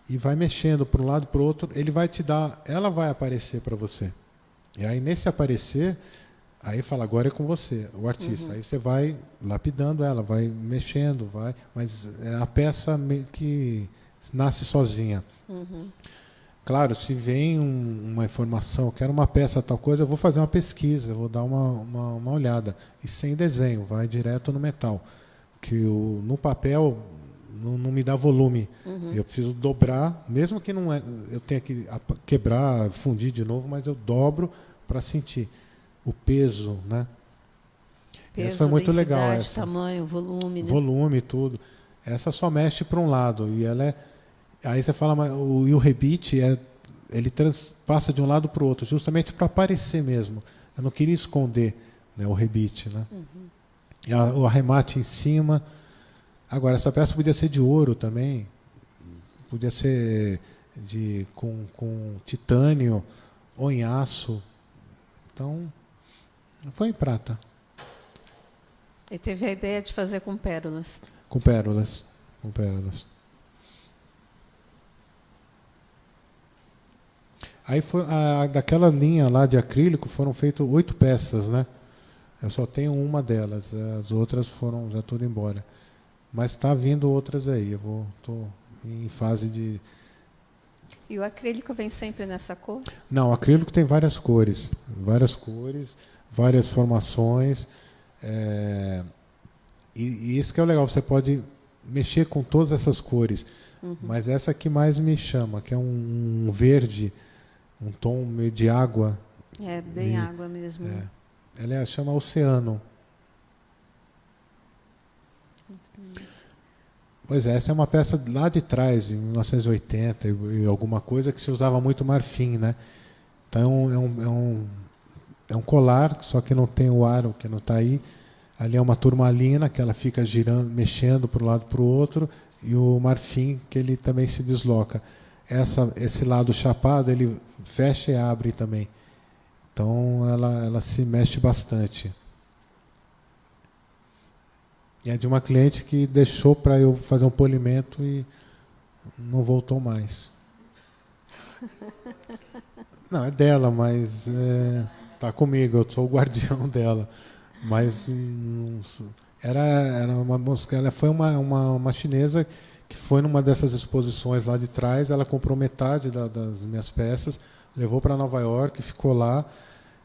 e vai mexendo para um lado para o outro. Ele vai te dar, ela vai aparecer para você. E aí nesse aparecer, aí fala, agora é com você, o artista. Aí você vai lapidando ela, vai mexendo, mas a peça meio que nasce sozinha. Claro, se vem uma informação, eu quero uma peça tal coisa, eu vou fazer uma pesquisa, eu vou dar uma olhada. E sem desenho, vai direto no metal. Que no papel não me dá volume. Eu preciso dobrar, mesmo que eu tenha que quebrar, fundir de novo, mas eu dobro para sentir o peso, né? Essa foi muito legal. Essa. Tamanho, volume. Né? Volume, tudo. Essa só mexe para um lado e ela é... Aí você fala, mas o rebite, ele passa de um lado para o outro, justamente para aparecer mesmo. Eu não queria esconder, né, o rebite. Né? E o arremate em cima. Agora, essa peça podia ser de ouro também, podia ser com titânio, ou em aço. Então, foi em prata. E teve a ideia de fazer com pérolas. Com pérolas. Com pérolas. Aí foi daquela linha lá de acrílico foram feitas 8 peças, né? Eu só tenho uma delas, as outras foram já tudo embora. Mas está vindo outras aí, estou em fase de... E o acrílico vem sempre nessa cor? Não, o acrílico tem várias cores, várias formações. E isso que é o legal, você pode mexer com todas essas cores. Mas essa que mais me chama, que é um verde, um tom meio de água. É, bem água mesmo. Ela chama Oceano. Pois é, essa é uma peça lá de trás, de 1980 e alguma coisa, que se usava muito marfim, né? Então é um colar, só que não tem o aro, que não está aí. Ali é uma turmalina, que ela fica girando, mexendo para um lado para o outro, e o marfim, que ele também se desloca. Esse lado chapado, ele fecha e abre também. Então ela se mexe bastante. E é de uma cliente que deixou para eu fazer um polimento e não voltou mais. Não, é dela, mas tá comigo, eu sou o guardião dela. Mas era uma música, ela foi uma chinesa que foi numa dessas exposições lá de trás, ela comprou metade das minhas peças, levou para Nova York, ficou lá.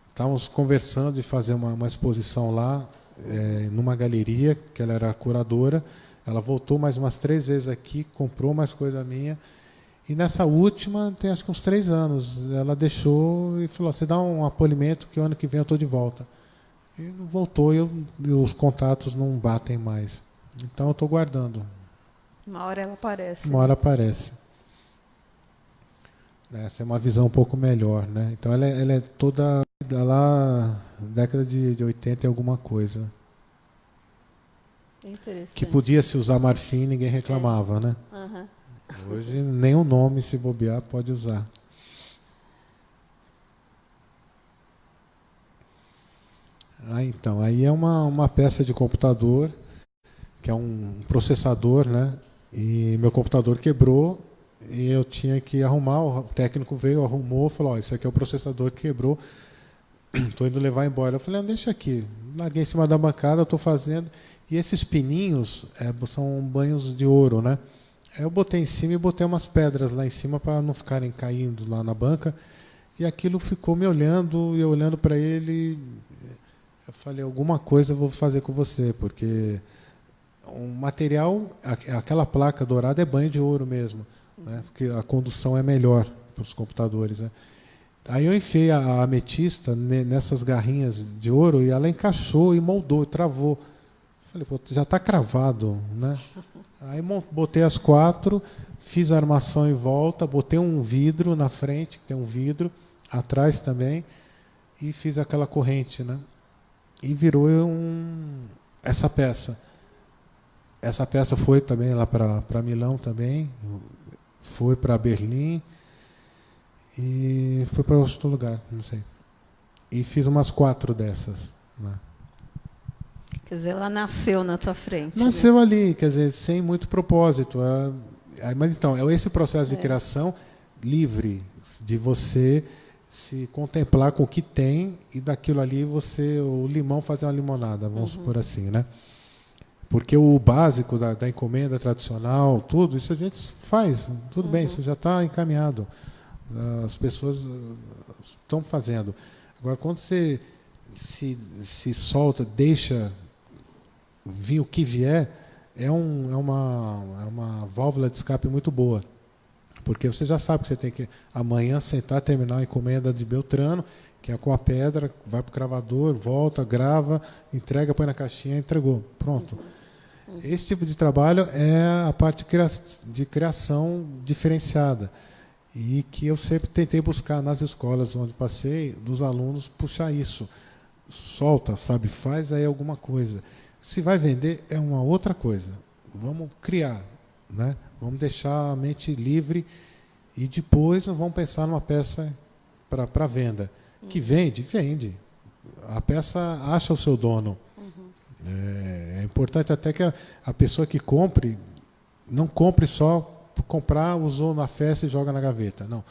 Estávamos conversando de fazer uma exposição lá, numa galeria, que ela era curadora. Ela voltou mais umas 3 vezes aqui, comprou mais coisa minha. E nessa última, tem acho que uns 3 anos, ela deixou e falou, você dá um apolimento que o ano que vem eu estou de volta. E não voltou e os contatos não batem mais. Então eu estou guardando. Uma hora ela aparece. Uma hora aparece. Essa é uma visão um pouco melhor, né? Então ela é toda lá década de 80 e alguma coisa. Interessante. Que podia se usar marfim e ninguém reclamava, né? Hoje nem o nome, se bobear, pode usar. Então, aí é uma peça de computador, que é um processador, né? E meu computador quebrou e eu tinha que arrumar, o técnico veio, arrumou, falou, esse aqui é o processador que quebrou, estou indo levar embora. Eu falei, deixa aqui, larguei em cima da bancada, estou fazendo, e esses pininhos são banhos de ouro, né? Aí eu botei em cima e botei umas pedras lá em cima para não ficarem caindo lá na banca, e aquilo ficou me olhando, e eu olhando para ele, eu falei, alguma coisa eu vou fazer com você, porque o material, aquela placa dourada é banho de ouro mesmo, né? Porque a condução é melhor para os computadores, né? Aí eu enfiei a ametista nessas garrinhas de ouro e ela encaixou e moldou, travou. Falei, pô, já está cravado, né? Aí botei as 4, fiz a armação em volta, botei um vidro na frente, que tem um vidro, atrás também, e fiz aquela corrente, né? E virou essa peça. Essa peça foi também lá para Milão também, foi para Berlim e foi para outro lugar, não sei. E fiz umas 4 dessas, né? Quer dizer, ela nasceu na tua frente. Nasceu, né? Ali, quer dizer, sem muito propósito. Mas então, é esse processo de criação livre, de você se contemplar com o que tem e daquilo ali o limão fazer uma limonada, vamos supor assim, né? Porque o básico da encomenda tradicional, tudo, isso a gente faz, tudo bem, isso já está encaminhado. As pessoas estão fazendo. Agora, quando você se solta, deixa vir o que vier, é uma válvula de escape muito boa. Porque você já sabe que você tem que amanhã sentar, terminar a encomenda de Beltrano, que é com a pedra, vai para o cravador, volta, grava, entrega, põe na caixinha, entregou. Pronto. Esse tipo de trabalho é a parte de criação diferenciada. E que eu sempre tentei buscar nas escolas onde passei, dos alunos, puxar isso. Solta, sabe? Faz aí alguma coisa. Se vai vender, é uma outra coisa. Vamos criar, né? Vamos deixar a mente livre e depois vamos pensar numa peça para venda. Que vende, vende. A peça acha o seu dono. É importante até que a pessoa que compre, não compre só por comprar, usou na festa e joga na gaveta. Não.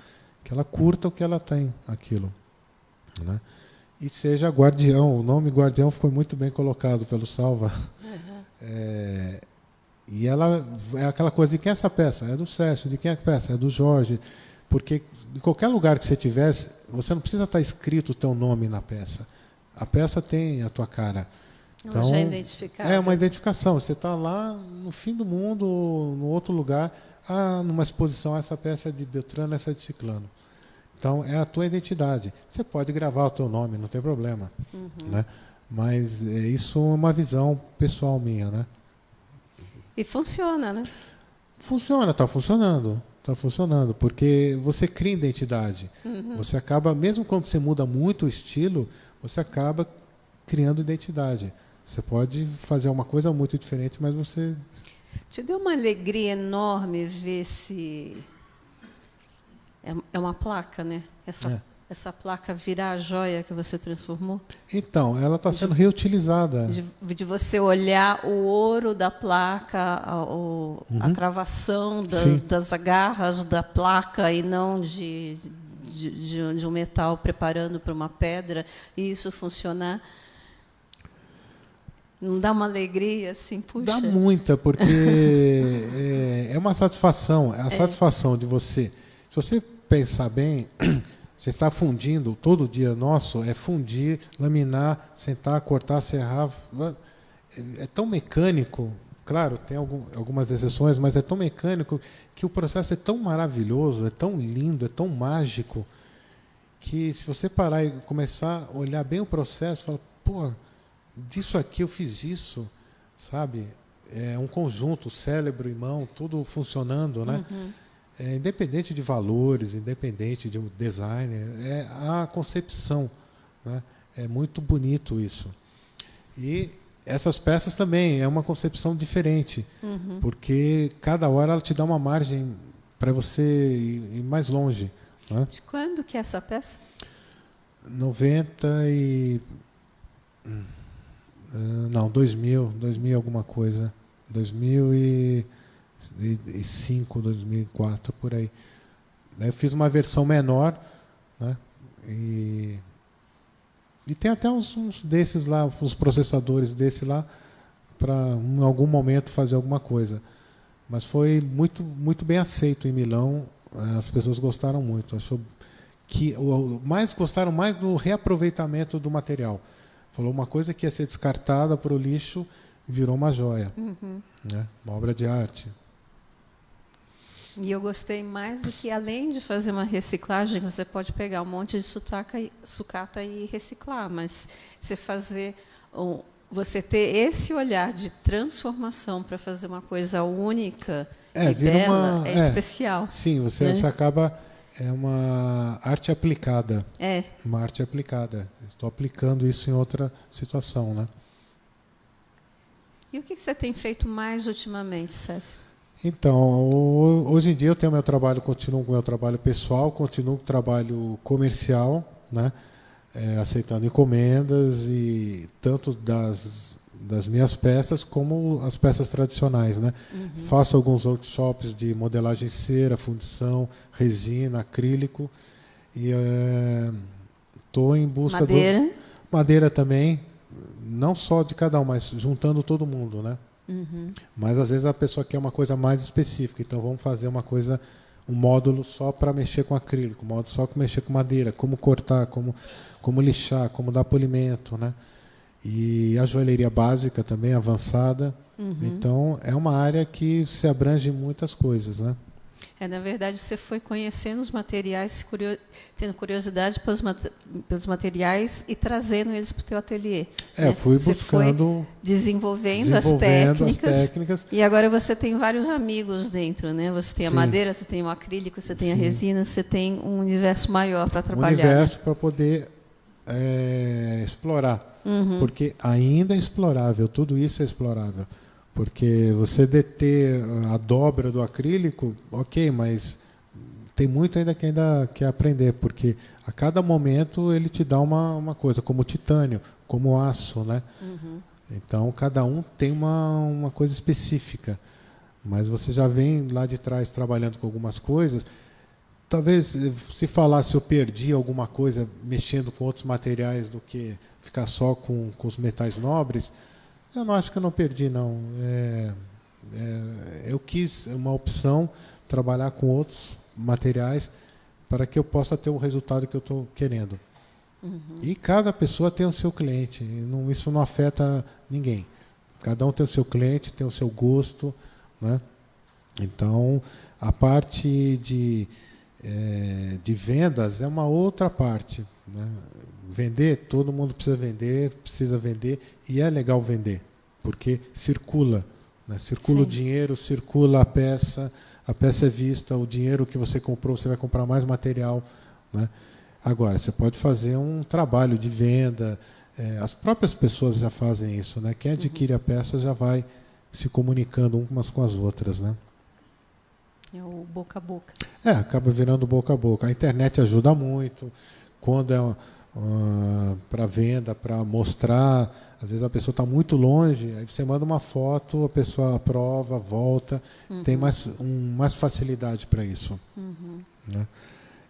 Que ela curta o que ela tem, aquilo. Né? E seja guardião. O nome guardião foi muito bem colocado pelo Salva. E ela é aquela coisa, de quem é essa peça? É do Cécio. De quem é a peça? É do Jorge. Porque em qualquer lugar que você tivesse, você não precisa estar escrito o teu nome na peça. A peça tem a tua cara. Então, já é identificado. É uma identificação. Você está lá no fim do mundo, no outro lugar, numa exposição, essa peça é de Beltrano, essa é de Ciclano. Então, é a tua identidade. Você pode gravar o teu nome, não tem problema. Né? Mas isso é uma visão pessoal minha. Né? E funciona, né? Funciona, está funcionando. Está funcionando, porque você cria identidade. Você acaba, mesmo quando você muda muito o estilo, você acaba criando identidade. Você pode fazer uma coisa muito diferente, mas você... Te deu uma alegria enorme ver esse... É uma placa, né? Essa placa virar a joia que você transformou? Então, ela está sendo reutilizada. De você olhar o ouro da placa, a cravação das agarras da placa e não de um metal preparando para uma pedra, e isso funcionar. Não dá uma alegria assim, puxa? Dá muita, porque é uma satisfação. É a satisfação de você. Se você pensar bem, você está fundindo, todo dia nosso é fundir, laminar, sentar, cortar, serrar. É tão mecânico, claro, tem algumas exceções, mas é tão mecânico que o processo é tão maravilhoso, é tão lindo, é tão mágico, que se você parar e começar a olhar bem o processo, fala, pô, disso aqui eu fiz isso, sabe? É um conjunto, cérebro e mão, tudo funcionando, né? Independente de valores, independente de um design, é a concepção, né? É muito bonito isso. E essas peças também é uma concepção diferente, porque cada hora ela te dá uma margem para você ir mais longe. Né? De quando que é essa peça? 2000 alguma coisa. 2005, 2004, por aí. Eu fiz uma versão menor, né? E tem até uns desses lá, uns processadores desse lá, para em algum momento fazer alguma coisa. Mas foi muito, muito bem aceito em Milão, as pessoas gostaram muito. Achou que gostaram mais do reaproveitamento do material. Falou uma coisa que ia ser descartada para o lixo, virou uma joia, né? Uma obra de arte. E eu gostei mais do que, além de fazer uma reciclagem, você pode pegar um monte de sucata e reciclar, mas você ter esse olhar de transformação para fazer uma coisa única e bela, especial. Sim, você acaba... É uma arte aplicada. Uma arte aplicada. Estou aplicando isso em outra situação, né? E o que você tem feito mais ultimamente, Cécio? Então, hoje em dia eu tenho meu trabalho, continuo com o meu trabalho pessoal, continuo com o trabalho comercial, né? Aceitando encomendas, e tanto das minhas peças como as peças tradicionais, né? Faço alguns workshops de modelagem em cera, fundição, resina, acrílico, e estou em busca madeira também, não só de cada um, mas juntando todo mundo, né? Mas às vezes a pessoa quer uma coisa mais específica, então vamos fazer um módulo só para mexer com acrílico, um módulo só para mexer com madeira, como cortar, como lixar, como dar polimento, né? E a joalheria básica também, avançada. Então, é uma área que se abrange muitas coisas, né? Na verdade, você foi conhecendo os materiais, tendo curiosidade pelos materiais e trazendo eles para o teu ateliê. Né? Fui buscando... Você foi desenvolvendo as técnicas. E agora você tem vários amigos dentro, né? Você tem a madeira, você tem o acrílico, você tem a resina, você tem um universo maior para trabalhar. Um universo para poder explorar. Porque ainda é explorável, tudo isso é explorável. Porque você deter a dobra do acrílico, ok, mas tem muito ainda que aprender, porque a cada momento ele te dá uma coisa, como o titânio, como o aço, né? Então, cada um tem uma coisa específica. Mas você já vem lá de trás trabalhando com algumas coisas. Talvez, se falasse eu perdi alguma coisa mexendo com outros materiais do que ficar só com os metais nobres, eu não acho que eu não perdi, não. Eu quis uma opção, trabalhar com outros materiais para que eu possa ter o resultado que eu estou querendo. E cada pessoa tem o seu cliente, isso não afeta ninguém. Cada um tem o seu cliente, tem o seu gosto, né? Então, a parte de vendas é uma outra parte, né? Vender, todo mundo precisa vender, e é legal vender, porque circula, né? Circula o dinheiro, circula a peça é vista, o dinheiro que você comprou, você vai comprar mais material, né? Agora, você pode fazer um trabalho de venda, as próprias pessoas já fazem isso, né? Quem adquire a peça já vai se comunicando umas com as outras, né? É o boca a boca. Acaba virando boca a boca. A internet ajuda muito. Quando é para venda, para mostrar, às vezes a pessoa está muito longe, aí você manda uma foto, a pessoa aprova, volta, tem mais facilidade para isso. Né?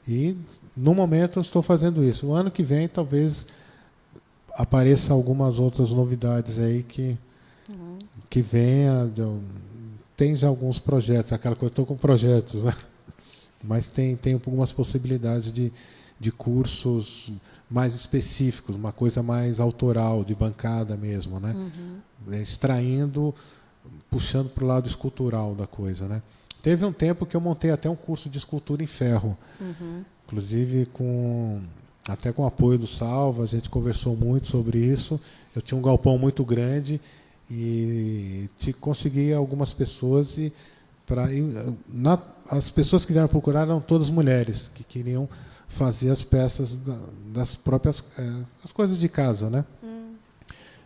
E, no momento, eu estou fazendo isso. O ano que vem, talvez, apareça algumas outras novidades aí que venha. Tem já alguns projetos, aquela coisa, estou com projetos, né? Mas tem algumas possibilidades de cursos mais específicos, uma coisa mais autoral, de bancada mesmo, né? Extraindo, puxando para o lado escultural da coisa, né? Teve um tempo que eu montei até um curso de escultura em ferro, inclusive até com o apoio do Salva, a gente conversou muito sobre isso. Eu tinha um galpão muito grande e consegui algumas pessoas as pessoas que vieram procurar eram todas mulheres que queriam fazer as peças das próprias as coisas de casa, né?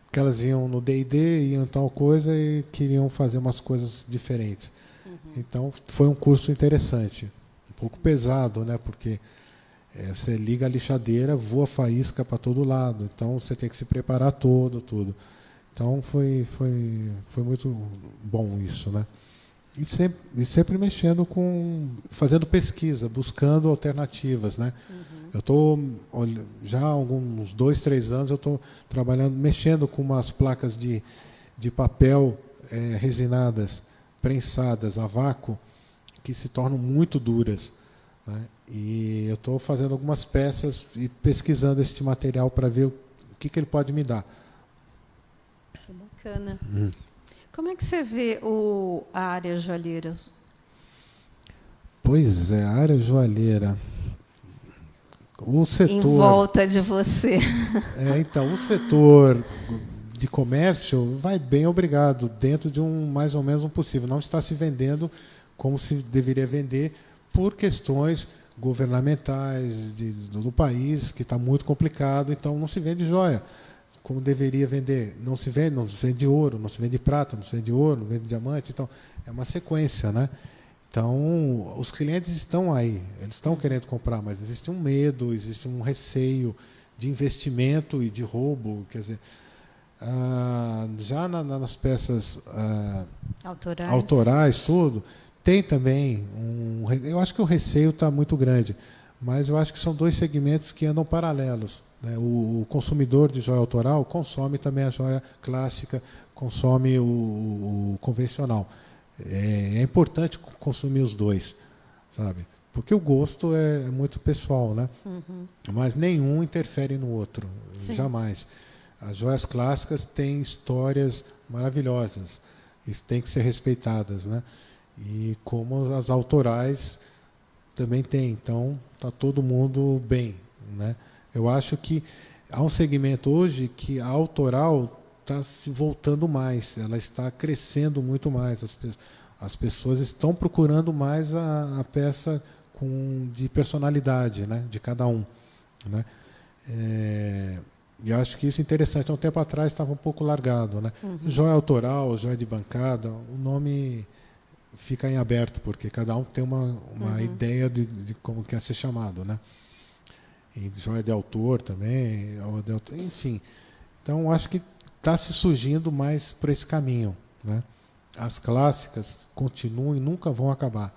Porque elas iam no D&D, iam tal coisa e queriam fazer umas coisas diferentes. Então foi um curso interessante, um pouco pesado, né? Porque você liga a lixadeira, voa faísca para todo lado, então você tem que se preparar tudo. Então foi muito bom isso, né? E sempre mexendo fazendo pesquisa, buscando alternativas, né? Eu estou já há uns 2, 3 anos eu estou trabalhando, mexendo com umas placas de papel resinadas, prensadas a vácuo, que se tornam muito duras, né? E eu estou fazendo algumas peças e pesquisando esse material para ver o que ele pode me dar. Que bacana. Como é que você vê a área joalheira? Pois é, a área joalheira. O setor, em volta de você. Então, o setor de comércio vai bem, obrigado, dentro de mais ou menos um possível. Não está se vendendo como se deveria vender por questões governamentais do país, que está muito complicado, então não se vende joia como deveria vender. Não se vende ouro, não se vende prata, não se vende ouro, não se vende diamante. Então, é uma sequência, né? Então, os clientes estão aí, eles estão querendo comprar, mas existe um medo, existe um receio de investimento e de roubo. Quer dizer, já nas peças autorais, tudo, tem também eu acho que o receio está muito grande, mas eu acho que são 2 segmentos que andam paralelos, né? O consumidor de joia autoral consome também a joia clássica, consome o convencional. É importante consumir os 2, sabe? Porque o gosto é muito pessoal, né? Mas nenhum interfere no outro, Sim. Jamais. As joias clássicas têm histórias maravilhosas e têm que ser respeitadas, né? E como as autorais também têm, então está todo mundo bem, né? Eu acho que há um segmento hoje que a autoral está se voltando mais, ela está crescendo muito mais. As pessoas estão procurando mais a peça de personalidade, né, de cada um, né? E eu acho que isso é interessante. Há um tempo atrás estava um pouco largado, né? Joia autoral, joia de bancada, o nome fica em aberto, porque cada um tem uma ideia de como quer ser chamado, né? E joia de autor também, enfim. Então, acho que está se surgindo mais por esse caminho, né? As clássicas continuam e nunca vão acabar.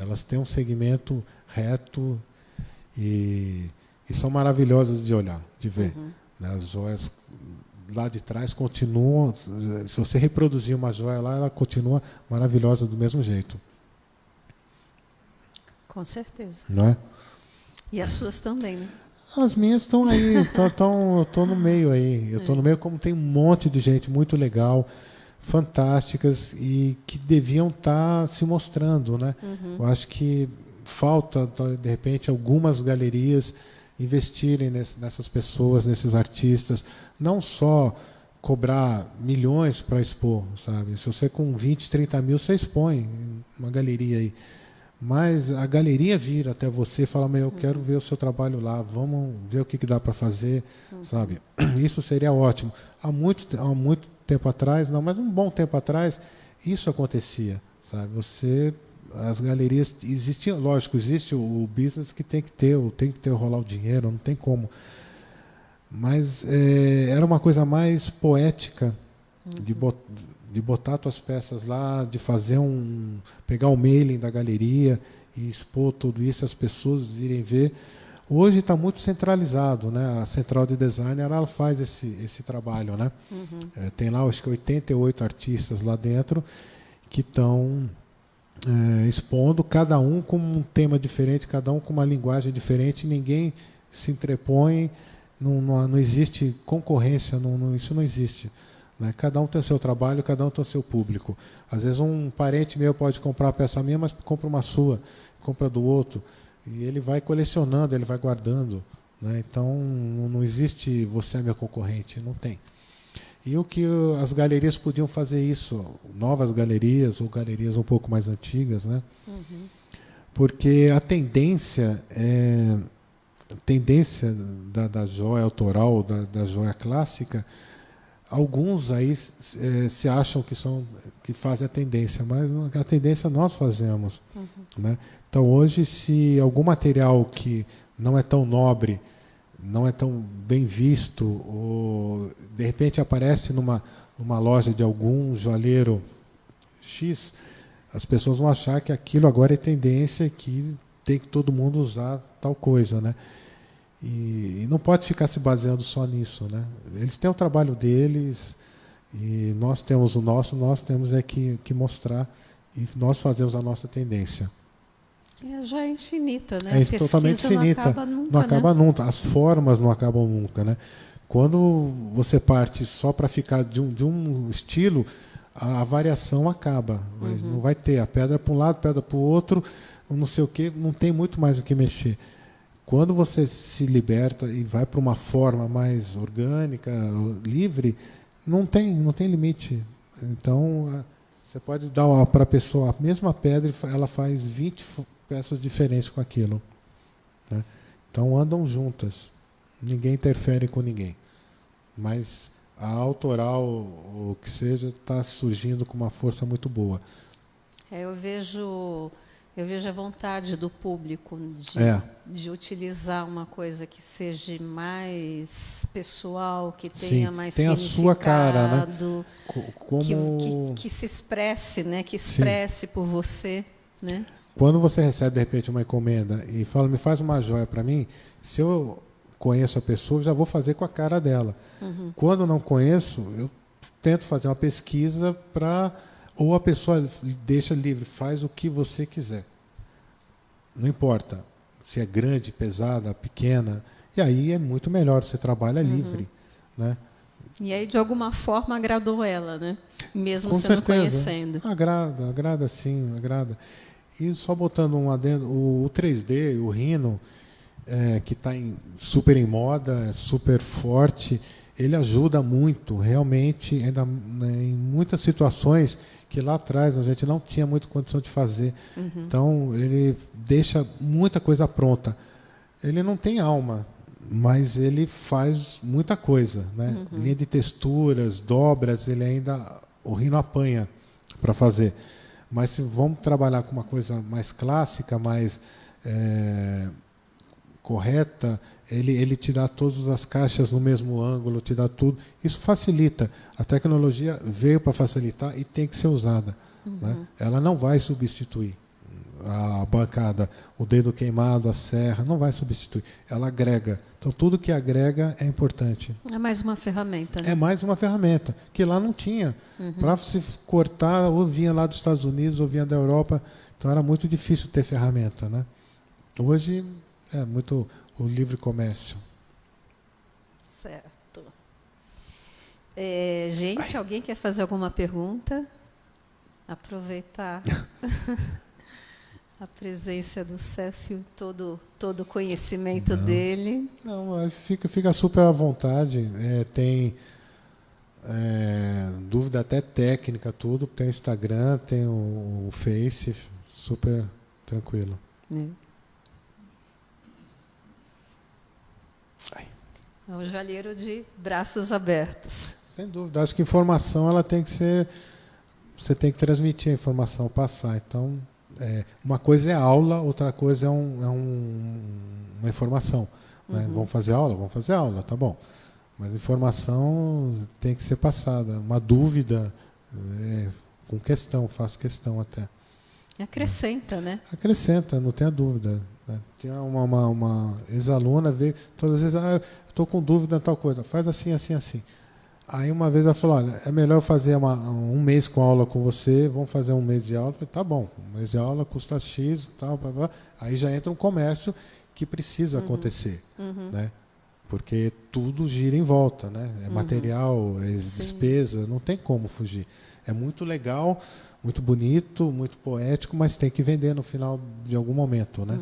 Elas têm um segmento reto e são maravilhosas de olhar, de ver. Né? As joias lá de trás continuam. Se você reproduzir uma joia lá, ela continua maravilhosa do mesmo jeito. Com certeza. Não é? E as suas também, né? As minhas estão aí, eu estou no meio aí. Eu estou no meio, como tem um monte de gente muito legal, fantásticas e que deviam estar se mostrando, né? Eu acho que falta, de repente, algumas galerias investirem nessas pessoas, nesses artistas, não só cobrar milhões para expor, sabe? Se você com 20, 30 mil, você expõe uma galeria aí. Mas a galeria vir até você e fala, eu quero ver o seu trabalho lá, vamos ver o que dá para fazer, sabe? Isso seria ótimo. Há muito tempo atrás, não, mas um bom tempo atrás, isso acontecia, sabe? As galerias existiam, lógico, existe o business que tem que ter rolar o dinheiro, não tem como. Mas era uma coisa mais poética de botar tuas peças lá, de fazer pegar o mailing da galeria e expor tudo isso, as pessoas irem ver. Hoje está muito centralizado, né? A Central de Design ela faz esse trabalho, né? Tem lá, acho que 88 artistas lá dentro que estão expondo, cada um com um tema diferente, cada um com uma linguagem diferente, ninguém se interpõe, não existe concorrência, isso não existe. Né? Cada um tem o seu trabalho, cada um tem o seu público. Às vezes um parente meu pode comprar uma peça minha, mas compra uma sua, compra do outro. E ele vai colecionando, ele vai guardando. Né? Então, não existe você é meu concorrente, não tem. E o que as galerias podiam fazer isso, novas galerias ou galerias um pouco mais antigas, né? Porque a tendência da joia autoral, da joia clássica, alguns aí se acham que fazem a tendência, mas a tendência nós fazemos. Né? Então, hoje, se algum material que não é tão nobre, não é tão bem visto, ou de repente aparece numa loja de algum joalheiro X, as pessoas vão achar que aquilo agora é tendência, que tem que todo mundo usar tal coisa, né? E não pode ficar se baseando só nisso, né? Eles têm o trabalho deles e nós temos o nosso, nós temos que mostrar e nós fazemos a nossa tendência. Já é infinita, né? É totalmente infinita. Não acaba nunca. As formas não acabam nunca, né? Quando você parte só para ficar de um estilo, a variação acaba. Não vai ter a pedra para um lado, pedra para o outro, não sei o quê, não tem muito mais o que mexer. Quando você se liberta e vai para uma forma mais orgânica, livre, não tem limite. Então, você pode dar para a pessoa a mesma pedra e ela faz 20 peças diferentes com aquilo. Né? Então, andam juntas. Ninguém interfere com ninguém. Mas a autoral, ou que seja, está surgindo com uma força muito boa. Eu vejo a vontade do público de utilizar uma coisa que seja mais pessoal, que tenha mais tem significado, a sua cara, né? Que se expresse, né? Que expresse por você, né? Quando você recebe de repente uma encomenda e fala, me faz uma joia para mim, se eu conheço a pessoa, eu já vou fazer com a cara dela. Quando não conheço, eu tento fazer uma pesquisa ou a pessoa deixa livre, faz o que você quiser. Não importa se é grande, pesada, pequena. E aí é muito melhor, você trabalha livre. Né? E aí, de alguma forma, agradou ela, né? Mesmo Com você não certeza. conhecendo. Agrada sim, agrada. E só botando um adendo, o 3D, o Rhino, que está super em moda, super forte, ele ajuda muito, realmente, ainda em muitas situações que lá atrás a gente não tinha muita condição de fazer. Então, ele deixa muita coisa pronta. Ele não tem alma, mas ele faz muita coisa. Né? Linha de texturas, dobras, o Rhino apanha para fazer. Mas se vamos trabalhar com uma coisa mais clássica, mais correta, ele te dá todas as caixas no mesmo ângulo, te dá tudo. Isso facilita. A tecnologia veio para facilitar e tem que ser usada. Né? Ela não vai substituir a bancada, o dedo queimado, a serra, não vai substituir. Ela agrega. Então, tudo que agrega é importante. É mais uma ferramenta, né? É mais uma ferramenta, que lá não tinha. Para se cortar, ou vinha lá dos Estados Unidos, ou vinha da Europa. Então, era muito difícil ter ferramenta. Né? Hoje, é muito o livre comércio. Certo. Gente, alguém quer fazer alguma pergunta? Aproveitar a presença do Cécio, todo o conhecimento dele. Não, fica super à vontade. Tem dúvida até técnica, tudo. Tem o Instagram, tem o Face, super tranquilo. É um joalheiro de braços abertos. Sem dúvida. Acho que informação ela tem que ser... Você tem que transmitir a informação, passar. Então, uma coisa é aula, outra coisa é uma informação. Né? Vamos fazer aula, tá bom. Mas informação tem que ser passada. Uma dúvida, com questão, faço questão até. Acrescenta, né? Acrescenta, não tenha dúvida. Né? Tinha uma ex-aluna, veio, todas as vezes, eu estou com dúvida em tal coisa, faz assim, assim, assim. Aí uma vez ela falou, olha, é melhor eu fazer um mês com aula com você, vamos fazer um mês de aula. Eu falei, tá bom, um mês de aula custa X, tal, blá, blá. Aí já entra um comércio que precisa acontecer, né? Porque tudo gira em volta, né? É material, é despesa, não tem como fugir. É muito legal, muito bonito, muito poético, mas tem que vender no final de algum momento, né?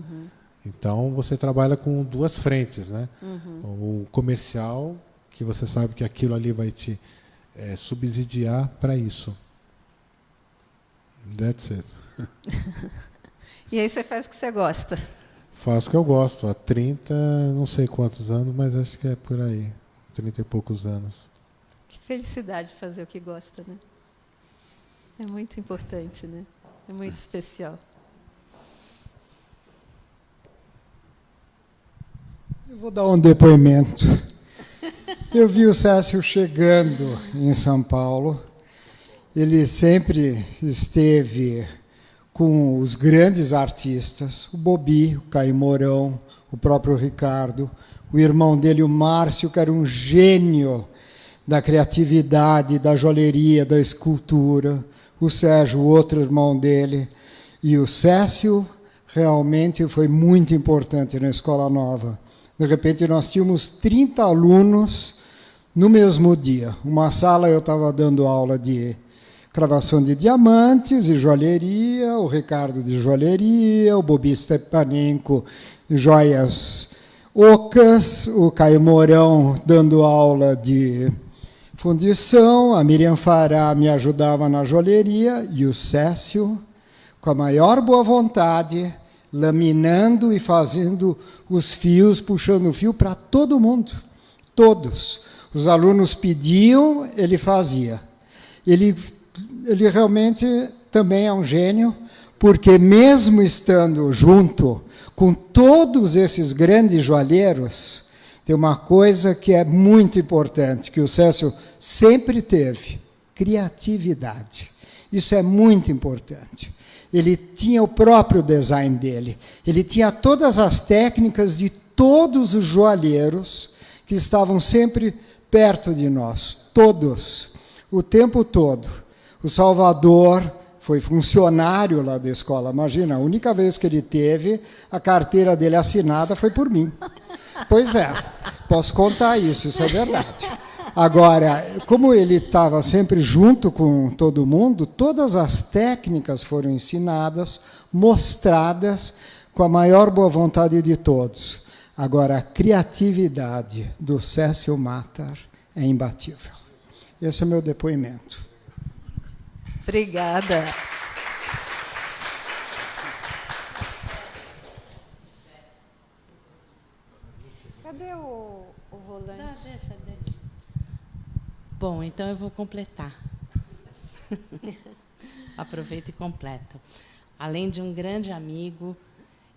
Então você trabalha com duas frentes, né? O comercial, que você sabe que aquilo ali vai te subsidiar para isso. That's it. E aí você faz o que você gosta? Faço o que eu gosto. Há 30, não sei quantos anos, mas acho que é por aí. 30 e poucos anos. Que felicidade fazer o que gosta, né? É muito importante, né? É muito especial. Eu vou dar um depoimento. Eu vi o Cécio chegando em São Paulo. Ele sempre esteve com os grandes artistas, o Bobi, o Caio Mourão, o próprio Ricardo, o irmão dele, o Márcio, que era um gênio da criatividade, da joalheria, da escultura, o Sérgio, o outro irmão dele, e o Cécio realmente foi muito importante na Escola Nova. De repente, nós tínhamos 30 alunos no mesmo dia. Uma sala eu estava dando aula de cravação de diamantes e joalheria, o Ricardo de joalheria, o Bobi Stepanenko de joias ocas, o Caio Mourão dando aula de fundição, a Miriam Fará me ajudava na joalheria e o Cécio, com a maior boa vontade, laminando e fazendo os fios, puxando o fio para todo mundo, todos. Os alunos pediam, ele fazia. Ele realmente também é um gênio, porque mesmo estando junto com todos esses grandes joalheiros, tem uma coisa que é muito importante, que o Cécio sempre teve, criatividade. Isso é muito importante. Ele tinha o próprio design dele. Ele tinha todas as técnicas de todos os joalheiros que estavam sempre perto de nós. Todos. O tempo todo. O Salvador foi funcionário lá da escola. Imagina, a única vez que ele teve a carteira dele assinada foi por mim. Pois é, posso contar isso é verdade. Agora, como ele estava sempre junto com todo mundo, todas as técnicas foram ensinadas, mostradas com a maior boa vontade de todos. Agora, a criatividade do Cécio Matar é imbatível. Esse é o meu depoimento. Obrigada. Cadê o volante? Deixa. Bom, então eu vou completar. Aproveito e completo. Além de um grande amigo,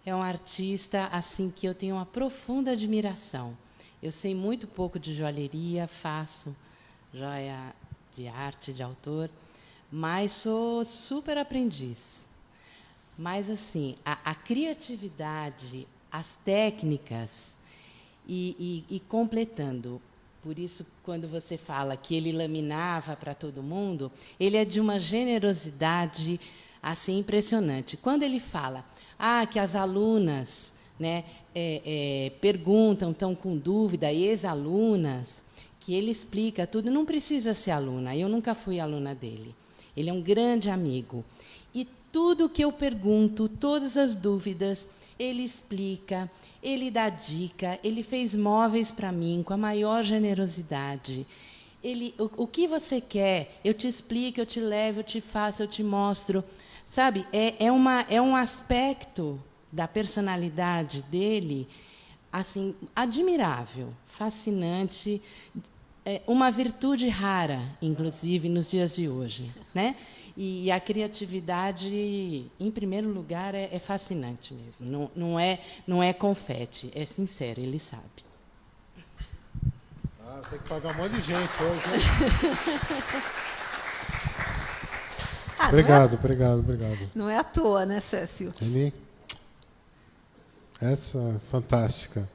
é um artista assim que eu tenho uma profunda admiração. Eu sei muito pouco de joalheria, faço joia de arte, de autor, mas sou super aprendiz. Mas, assim, a criatividade, as técnicas e completando. Por isso, quando você fala que ele laminava para todo mundo, ele é de uma generosidade assim impressionante. Quando ele fala que as alunas, né, perguntam, estão com dúvida, ex-alunas, que ele explica tudo, não precisa ser aluna, eu nunca fui aluna dele. Ele é um grande amigo. E tudo que eu pergunto, todas as dúvidas, ele explica, ele dá dica, ele fez móveis para mim com a maior generosidade. O que você quer, eu te explico, eu te levo, eu te faço, eu te mostro. Sabe, é um aspecto da personalidade dele assim, admirável, fascinante, uma virtude rara, inclusive, nos dias de hoje, né? E a criatividade, em primeiro lugar, é fascinante mesmo. Não é confete, é sincero, ele sabe. Tem que pagar um monte de gente hoje. Obrigado. Não é à toa, né, Cécio? Essa é fantástica.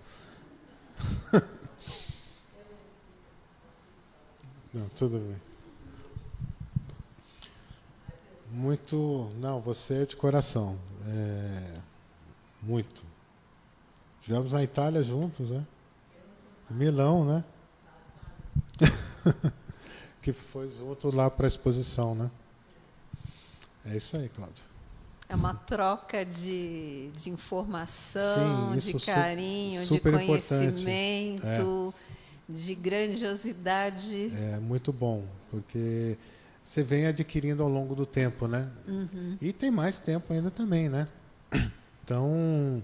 Não, tudo bem. Muito. Não, você é de coração. Muito. Estivemos na Itália juntos, né? Milão, né? Que foi junto lá para a exposição, né? É isso aí, Cláudia. É uma troca de informação, sim, de carinho, de conhecimento, de grandiosidade. É muito bom, porque você vem adquirindo ao longo do tempo, né? Uhum. E tem mais tempo ainda também, né? Então,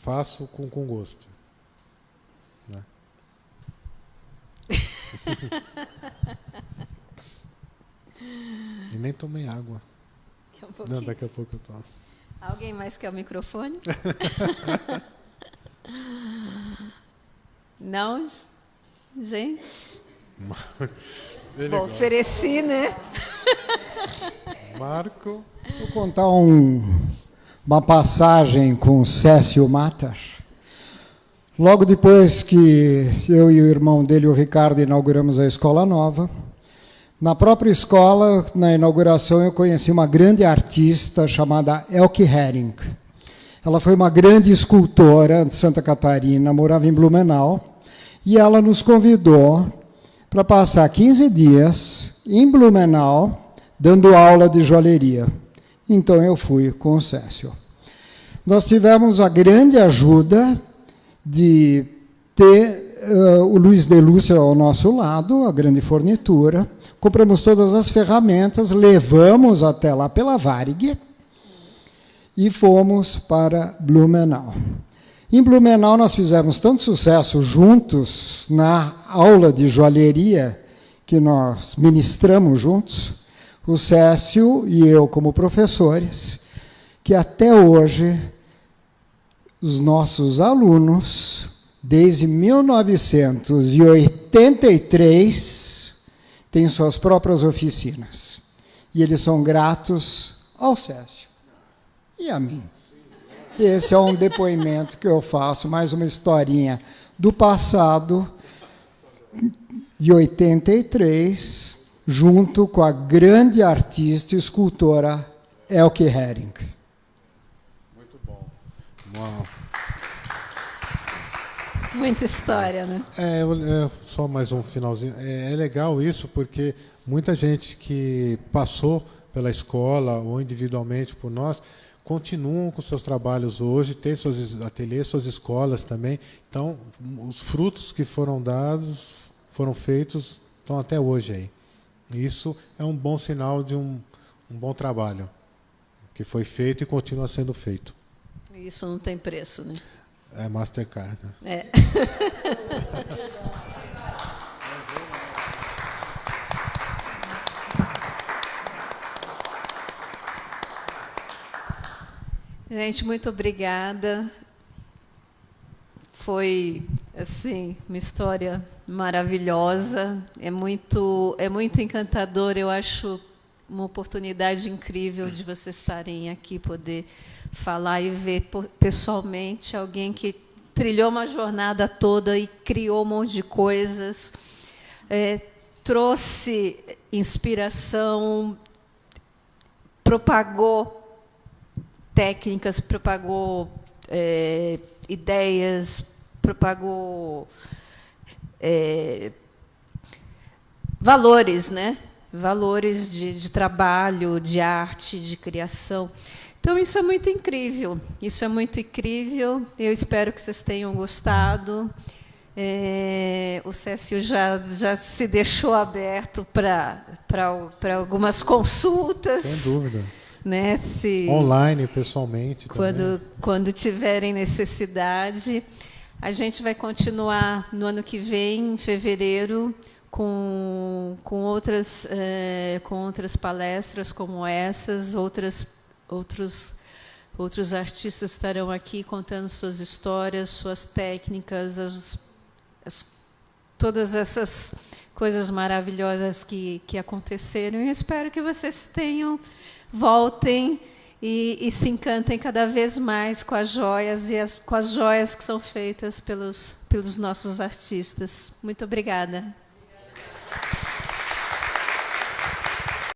faço com gosto. Né? E nem tomei água. Não, daqui a pouco eu tomo. Alguém mais quer o microfone? Não? Gente? Bom, ofereci, né? Marco. Vou contar uma passagem com Cécio Matar. Logo depois que eu e o irmão dele, o Ricardo, inauguramos a Escola Nova, na própria escola, na inauguração, eu conheci uma grande artista chamada Elke Hering. Ela foi uma grande escultora de Santa Catarina, morava em Blumenau, e ela nos convidou para passar 15 dias em Blumenau, dando aula de joalheria. Então, eu fui com o Cécio. Nós tivemos a grande ajuda de ter o Luiz de Lúcia ao nosso lado, a grande fornitura. Compramos todas as ferramentas, levamos até lá pela Varig e fomos para Blumenau. Em Blumenau nós fizemos tanto sucesso juntos na aula de joalheria que nós ministramos juntos, o Cécio e eu como professores, que até hoje os nossos alunos, desde 1983, têm suas próprias oficinas. E eles são gratos ao Cécio e a mim. Esse é um depoimento que eu faço, mais uma historinha do passado, de 83, junto com a grande artista e escultora Elke Hering. Muito bom. Uau. Muita história, né? Só mais um finalzinho. É legal isso, porque muita gente que passou pela escola ou individualmente por nós continuam com seus trabalhos hoje, tem seus ateliês, suas escolas também. Então, os frutos que foram dados, foram feitos, estão até hoje aí. Isso é um bom sinal de um bom trabalho que foi feito e continua sendo feito. Isso não tem preço, né? É Mastercard. Né? Gente, muito obrigada. Foi, assim, uma história maravilhosa. É muito encantador. Eu acho uma oportunidade incrível de vocês estarem aqui, poder falar e ver pessoalmente alguém que trilhou uma jornada toda e criou um monte de coisas, trouxe inspiração, propagou técnicas, propagou ideias, propagou valores, né? Valores de trabalho, de arte, de criação. Então, isso é muito incrível. Isso é muito incrível. Eu espero que vocês tenham gostado. O Cécio já se deixou aberto para algumas consultas. Sem dúvida. Né? Online, pessoalmente. Quando tiverem necessidade. A gente vai continuar no ano que vem, em fevereiro, com outras palestras como essas, outros artistas estarão aqui contando suas histórias, suas técnicas, todas essas coisas maravilhosas que aconteceram. E eu espero que vocês voltem e se encantem cada vez mais com as joias com as joias que são feitas pelos nossos artistas. Muito obrigada.